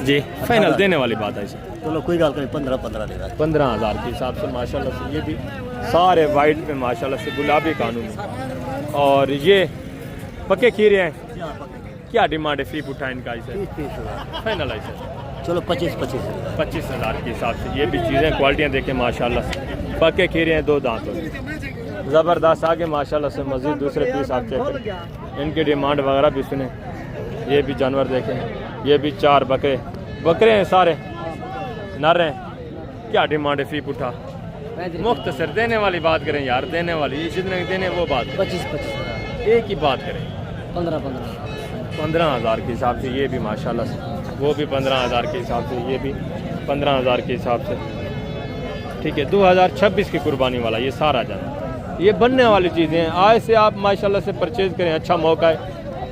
जी फाइनल देने वाली बात है इसे। चलो कोई गल नहीं, 15 देगा। 15,000 के हिसाब से माशाल्लाह से। ये भी सारे वाइट में माशाल्लाह से, गुलाबी कानून में। और ये पक्के खीरे हैं। क्या डिमांड है फी उठा इनका इसे? फाइनल है इसे। चलो 25 25,000 के हिसाब से। ये भी चीज़ें क्वालिटियाँ देखें माशाल्लाह से। पक्के खीरे हैं, 2 दांत होंगे, ज़बरदस्त। आगे माशाल्लाह से मज़ीद दूसरे पीस आप चेक करें, इनकी डिमांड वगैरह भी सुने। ये भी जानवर देखें, ये भी 4 बकरे हैं, सारे नर हैं। क्या डिमांड है फी उठा? मुख्तसर देने वाली बात करें यार, देने वाली जितने देने वो बात 25,000 एक ही बात करें। 15,000 के हिसाब से। ये भी माशाल्लाह से, वो भी 15,000 के हिसाब से, ये भी 15,000 के हिसाब से, ठीक है। 2026 की कुर्बानी वाला ये सारा जानवर, ये बनने वाली चीज़ें हैं। आज से आप माशाल्लाह से परचेज़ करें, अच्छा मौका है,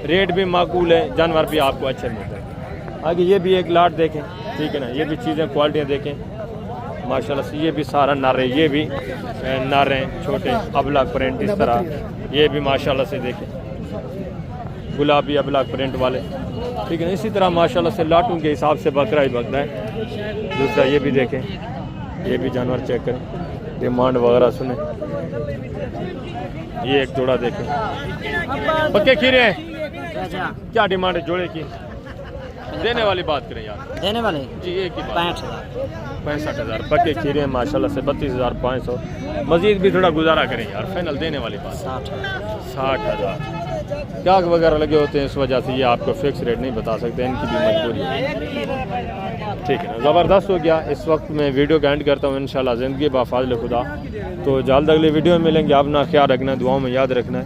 रेट भी माकूल है, जानवर भी आपको अच्छे मिलते हैं। आगे ये भी एक लाट देखें, ठीक है ना। ये भी चीज़ें क्वालिटियाँ देखें माशाल्लाह से। ये भी सारा नर है, ये भी नर हैं, छोटे अबलक प्रिंट इस तरह। ये भी माशाल्लाह से देखें, गुलाबी अबलक प्रिंट वाले, ठीक है ना। इसी तरह माशाल्लाह से लाटों के हिसाब से बकरा ही बकरा है। दूसरा ये भी देखें, ये भी जानवर चेक करें, डिमांड वगैरह सुने। ये एक जोड़ा देखें, पक्के खीरे हैं। क्या डिमांड है जोड़े की? देने वाली बात करें यार, देने वाले जी एक ही 65,000 65,000 पक्के खीरे हैं माशाल्लाह से। 32,500। मज़ीद भी थोड़ा गुजारा करें यार, फाइनल देने वाली बात 60,000। गाहक वगैरह लगे होते हैं, इस वजह से ये आपको फिक्स रेट नहीं बता सकते, इनकी भी मजबूरी है, ठीक है ना। ज़बरदस्त हो गया। इस वक्त मैं वीडियो का एंड करता हूँ इंशाल्लाह। ज़िंदगी बाफाज़िल खुदा। तो जल्द अगली वीडियो में मिलेंगे। अपना ख्याल रखना, दुआओं में याद रखना है।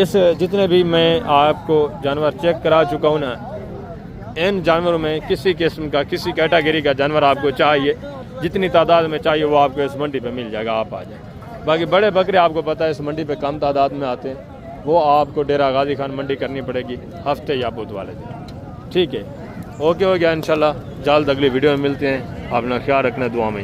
इस जितने भी मैं आपको जानवर चेक करा चुका हूँ ना, इन जानवरों में किसी किस्म का, किसी कैटेगरी का जानवर आपको चाहिए, जितनी तादाद में चाहिए वो आपको इस मंडी पे मिल जाएगा, आप आ जाए। बाकी बड़े बकरे आपको पता है इस मंडी पे कम तादाद में आते हैं, वो आपको डेरा गाजी खान मंडी करनी पड़ेगी हफ्ते या बुध वाले दिन, ठीक है। ओके हो गया इंशाल्लाह। जल्द अगली वीडियो में मिलते हैं। अपना ख्याल रखना, दुआ में।